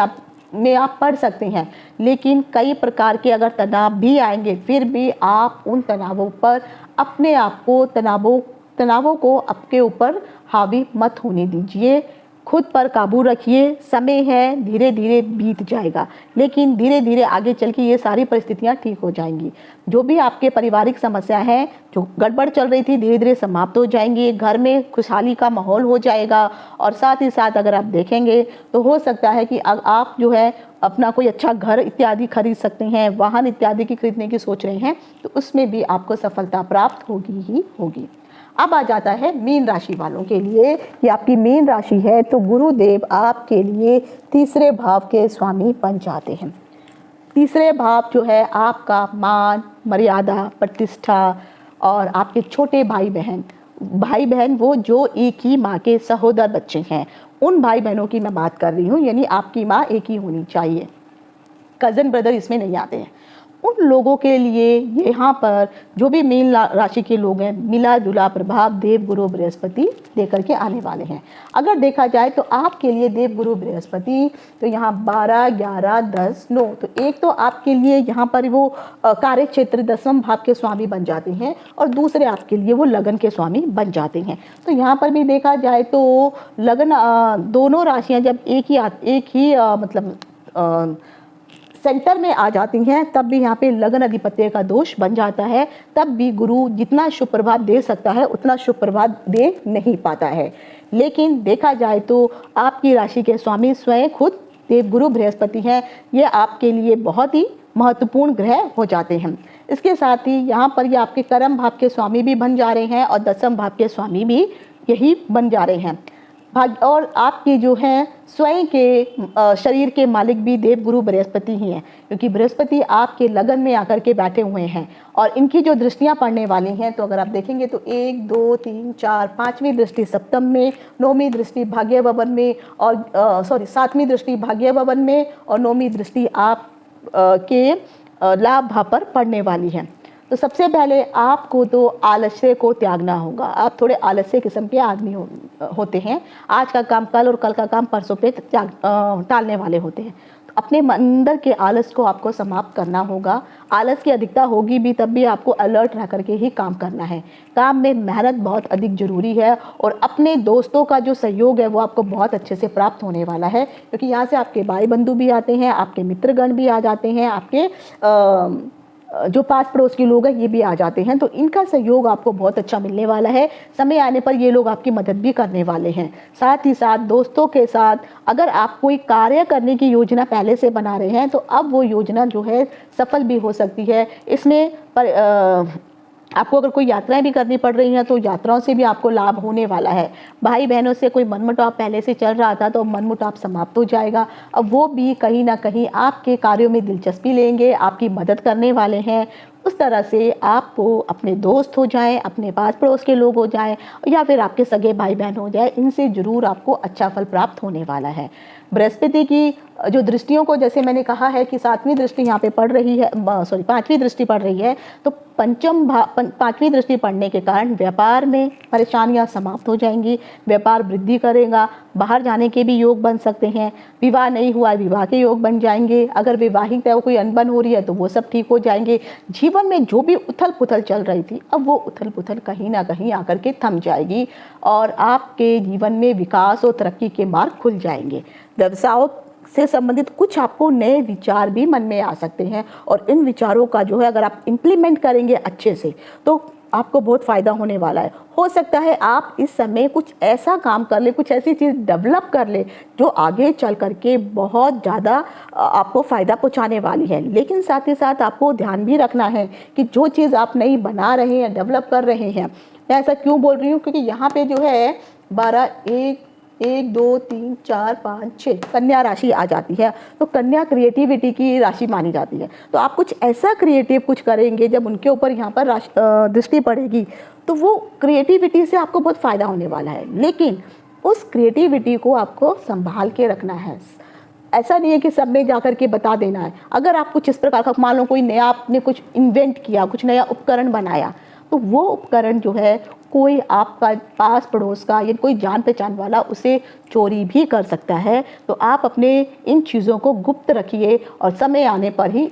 में आप पढ़ सकते हैं। लेकिन कई प्रकार के अगर तनाव भी आएंगे फिर भी आप उन तनावों पर अपने आप को तनावों को आपके ऊपर हावी मत होने दीजिए। खुद पर काबू रखिए। समय है, धीरे धीरे बीत जाएगा, लेकिन धीरे धीरे आगे चल के ये सारी परिस्थितियाँ ठीक हो जाएंगी। जो भी आपके पारिवारिक समस्या हैं, जो गड़बड़ चल रही थी, धीरे धीरे समाप्त हो जाएंगी। घर में खुशहाली का माहौल हो जाएगा। और साथ ही साथ अगर आप देखेंगे तो हो सकता है कि आप जो है अपना कोई अच्छा घर इत्यादि खरीद सकते हैं, वाहन इत्यादि की खरीदने की सोच रहे हैं, तो उसमें भी आपको सफलता प्राप्त होगी ही होगी। अब आ जाता है मीन राशि वालों के लिए। ये आपकी मीन राशि है तो गुरुदेव आपके लिए तीसरे भाव के स्वामी बन जाते हैं। तीसरे भाव जो है आपका मान, मर्यादा, प्रतिष्ठा और आपके छोटे भाई बहन वो जो एक ही माँ के सहोदर बच्चे हैं, उन भाई बहनों की मैं बात कर रही हूँ। यानी आपकी माँ एक ही होनी चाहिए, कज़न ब्रदर इसमें नहीं आते हैं। उन लोगों के लिए यहाँ पर जो भी मीन राशि के लोग हैं, मिला जुला प्रभाव देव गुरु बृहस्पति लेकर के आने वाले हैं। अगर देखा जाए तो आपके लिए देव गुरु बृहस्पति तो यहाँ 12, 11, 10, 9, तो एक तो आपके लिए यहाँ पर वो कार्य क्षेत्र दसम भाव के स्वामी बन जाते हैं और दूसरे आपके लिए वो लगन के स्वामी बन जाते हैं। तो यहाँ पर भी देखा जाए तो लगन दोनों राशियाँ जब एक ही मतलब सेंटर में आ जाती हैं तब भी यहाँ पे लगन अधिपत्य का दोष बन जाता है। तब भी गुरु जितना शुभ प्रभाव दे सकता है उतना शुभ प्रभाव दे नहीं पाता है। लेकिन देखा जाए तो आपकी राशि के स्वामी स्वयं खुद देव गुरु बृहस्पति हैं। ये आपके लिए बहुत ही महत्वपूर्ण ग्रह हो जाते हैं। इसके साथ ही यहाँ पर ये आपके कर्म भाव के स्वामी भी बन जा रहे हैं और दसम भाव के स्वामी भी यही बन जा रहे हैं। और आपके जो हैं स्वयं के शरीर के मालिक भी देवगुरु बृहस्पति ही हैं, क्योंकि बृहस्पति आपके लगन में आकर के बैठे हुए हैं और इनकी जो दृष्टियां पड़ने वाली हैं, तो अगर आप देखेंगे तो 1 2 3 4 5वीं दृष्टि सप्तम में, 9वीं दृष्टि भाग्य भवन में और 7वीं दृष्टि भाग्य भवन में और 9वीं दृष्टि आप के लाभ भाव पर पड़ने वाली है। तो सबसे पहले आपको तो आलस्य को त्यागना होगा। आप थोड़े आलस्य किस्म के आदमी होते हैं, आज का काम कल और कल का काम परसों पे टालने वाले होते हैं। तो अपने अंदर के आलस को आपको समाप्त करना होगा। आलस की अधिकता होगी भी तब भी आपको अलर्ट रह करके ही काम करना है। काम में मेहनत बहुत अधिक जरूरी है और अपने दोस्तों का जो सहयोग है वो आपको बहुत अच्छे से प्राप्त होने वाला है, क्योंकि यहाँ से आपके भाई बंधु भी आते हैं, आपके मित्रगण भी आ जाते हैं, आपके जो पास पड़ोस के लोग हैं ये भी आ जाते हैं। तो इनका सहयोग आपको बहुत अच्छा मिलने वाला है। समय आने पर ये लोग आपकी मदद भी करने वाले हैं। साथ ही साथ दोस्तों के साथ अगर आप कोई कार्य करने की योजना पहले से बना रहे हैं तो अब वो योजना जो है सफल भी हो सकती है। इसमें आपको अगर कोई यात्राएं भी करनी पड़ रही हैं तो यात्राओं से भी आपको लाभ होने वाला है। भाई बहनों से कोई मनमुटाव पहले से चल रहा था तो मनमुटाव समाप्त हो जाएगा। अब वो भी कहीं ना कहीं आपके कार्यों में दिलचस्पी लेंगे, आपकी मदद करने वाले हैं। उस तरह से आपको अपने दोस्त हो जाएं, अपने पास पड़ोस के लोग हो जाएं या फिर आपके सगे भाई बहन हो जाए, इनसे ज़रूर आपको अच्छा फल प्राप्त होने वाला है। बृहस्पति की जो दृष्टियों को, जैसे मैंने कहा है कि 7वीं दृष्टि यहाँ पे पड़ रही है, 5वीं दृष्टि पड़ रही है, तो 5वीं दृष्टि पड़ने के कारण व्यापार में परेशानियाँ समाप्त हो जाएंगी, व्यापार वृद्धि करेगा, बाहर जाने के भी योग बन सकते हैं, विवाह नहीं हुआ है विवाह के योग बन जाएंगे, अगर वैवाहिक कोई अनबन हो रही है तो वो सब ठीक हो जाएंगे। जीवन में जो भी उथल पुथल चल रही थी अब वो उथल पुथल कहीं ना कहीं आकर के थम जाएगी और आपके जीवन में विकास और तरक्की के मार्ग खुल जाएंगे। व्यवसाय से संबंधित कुछ आपको नए विचार भी मन में आ सकते हैं और इन विचारों का जो है अगर आप इम्प्लीमेंट करेंगे अच्छे से तो आपको बहुत फ़ायदा होने वाला है। हो सकता है आप इस समय कुछ ऐसा काम कर ले, कुछ ऐसी चीज़ डेवलप कर ले जो आगे चल करके बहुत ज़्यादा आपको फ़ायदा पहुंचाने वाली है। लेकिन साथ ही साथ आपको ध्यान भी रखना है कि जो चीज़ आप नई बना रहे हैं, डेवलप कर रहे हैं, मैं ऐसा क्यों बोल रही हूँ क्योंकि यहाँ पे जो है 12 1 2 3 4 5 6 कन्या राशि आ जाती है। तो कन्या क्रिएटिविटी की राशि मानी जाती है। तो आप कुछ ऐसा क्रिएटिव कुछ करेंगे जब उनके ऊपर यहाँ पर दृष्टि पड़ेगी तो वो क्रिएटिविटी से आपको बहुत फ़ायदा होने वाला है। लेकिन उस क्रिएटिविटी को आपको संभाल के रखना है। ऐसा नहीं है कि सब में जाकर के बता देना है। अगर आप कुछ इस प्रकार का, मान लो कोई नया आपने कुछ इन्वेंट किया, कुछ नया उपकरण बनाया, तो वो उपकरण जो है कोई आपका पास पड़ोस का या कोई जान पहचान वाला उसे चोरी भी कर सकता है। तो आप अपने इन चीज़ों को गुप्त रखिए और समय आने पर ही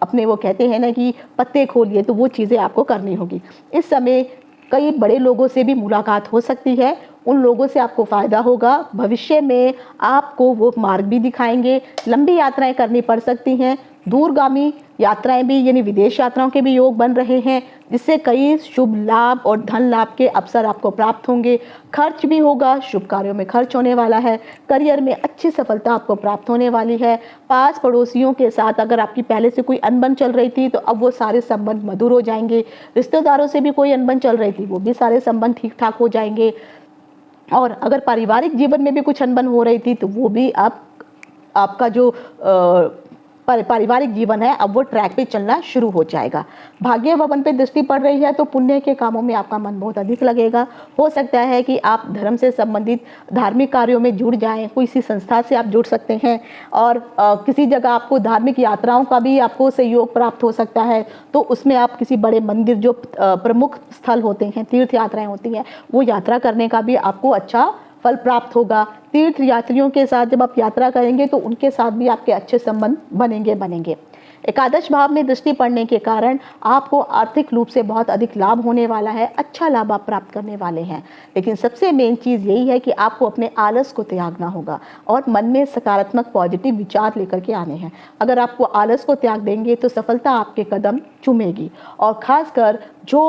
अपने वो कहते हैं ना कि पत्ते खोलिए, तो वो चीज़ें आपको करनी होगी। इस समय कई बड़े लोगों से भी मुलाकात हो सकती है, उन लोगों से आपको फ़ायदा होगा। भविष्य में आपको वो मार्ग भी दिखाएंगे। लंबी यात्राएं करनी पड़ सकती हैं, दूरगामी यात्राएं भी यानी विदेश यात्राओं के भी योग बन रहे हैं, जिससे कई शुभ लाभ और धन लाभ के अवसर आपको प्राप्त होंगे। खर्च भी होगा, शुभ कार्यों में खर्च होने वाला है। करियर में अच्छी सफलता आपको प्राप्त होने वाली है। पास पड़ोसियों के साथ अगर आपकी पहले से कोई अनबन चल रही थी तो अब वो सारे संबंध मधुर हो जाएंगे। रिश्तेदारों से भी कोई अनबन चल रही थी वो भी सारे संबंध ठीक ठाक हो जाएंगे। और अगर पारिवारिक जीवन में भी कुछ अनबन हो रही थी तो वो भी आपका जो पारिवारिक जीवन है अब वो ट्रैक पे चलना शुरू हो जाएगा। भाग्य भवन पे दृष्टि पड़ रही है तो पुण्य के कामों में आपका मन बहुत अधिक लगेगा। हो सकता है कि आप धर्म से संबंधित धार्मिक कार्यों में जुड़ जाएं, कोई सी संस्था से आप जुड़ सकते हैं और किसी जगह आपको धार्मिक यात्राओं का भी आपको सहयोग प्राप्त हो सकता है। तो उसमें आप किसी बड़े मंदिर जो प्रमुख स्थल होते हैं, तीर्थ यात्राएं होती हैं, वो यात्रा करने का भी आपको अच्छा फल प्राप्त होगा। तीर्थ यात्रियों के साथ जब आप यात्रा करेंगे तो उनके साथ भी आपके अच्छे संबंध बनेंगे। एकादश भाव में दृष्टि पड़ने के कारण आपको आर्थिक रूप से बहुत अधिक लाभ होने वाला है, अच्छा लाभ आप प्राप्त करने वाले हैं। लेकिन सबसे मेन चीज़ यही है कि आपको अपने आलस को त्यागना होगा और मन में सकारात्मक पॉजिटिव विचार लेकर के आने हैं। अगर आपको आलस को त्याग देंगे तो सफलता आपके कदम चूमेगी और खासकर जो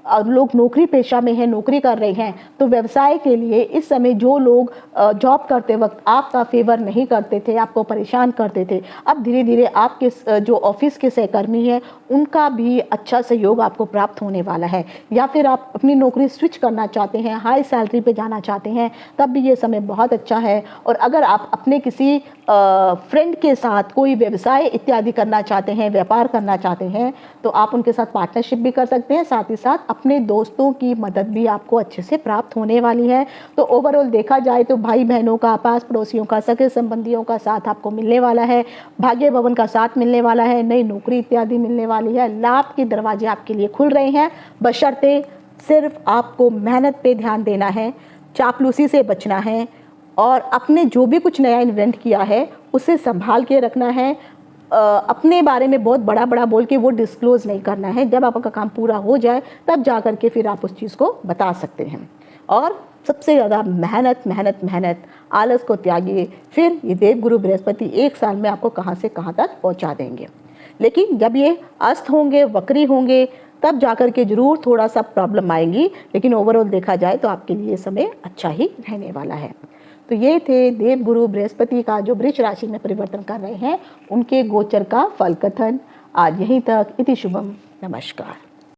लोग नौकरी पेशा में हैं, नौकरी कर रहे हैं, तो व्यवसाय के लिए इस समय जो लोग जॉब करते वक्त आपका फेवर नहीं करते थे, आपको परेशान करते थे, अब धीरे धीरे आपके जो ऑफिस के सहकर्मी हैं उनका भी अच्छा सहयोग आपको प्राप्त होने वाला है। या फिर आप अपनी नौकरी स्विच करना चाहते हैं, हाई सैलरी पे जाना चाहते हैं, तब भी ये समय बहुत अच्छा है। और अगर आप अपने किसी फ्रेंड के साथ कोई व्यवसाय इत्यादि करना चाहते हैं, व्यापार करना चाहते हैं, तो आप उनके साथ पार्टनरशिप भी कर सकते हैं। साथ ही साथ अपने दोस्तों की मदद भी आपको अच्छे से प्राप्त होने वाली है। तो ओवरऑल देखा जाए तो भाई बहनों का, पास पड़ोसियों का, सगे संबंधियों का साथ आपको मिलने वाला है, भाग्य भवन का साथ मिलने वाला है, नई नौकरी इत्यादि मिलने वाली है, लाभ के दरवाजे आपके लिए खुल रहे हैं। बशर्ते सिर्फ आपको मेहनत पे ध्यान देना है, चापलूसी से बचना है और अपने जो भी कुछ नया इन्वेंट किया है उसे संभाल के रखना है। अपने बारे में बहुत बड़ा बड़ा बोल के वो डिस्क्लोज़ नहीं करना है। जब आपका काम पूरा हो जाए तब जा कर के फिर आप उस चीज़ को बता सकते हैं। और सबसे ज़्यादा मेहनत मेहनत मेहनत, आलस को त्यागिए, फिर ये देवगुरु बृहस्पति 1 साल में आपको कहाँ से कहाँ तक पहुँचा देंगे। लेकिन जब ये अस्त होंगे, वक्री होंगे, तब जाकर के ज़रूर थोड़ा सा प्रॉब्लम आएंगी, लेकिन ओवरऑल देखा जाए तो आपके लिए समय अच्छा ही रहने वाला है। तो ये थे देवगुरु बृहस्पति का जो वृष राशि में परिवर्तन कर रहे हैं, उनके गोचर का फल कथन। आज यहीं तक। इति शुभम। नमस्कार।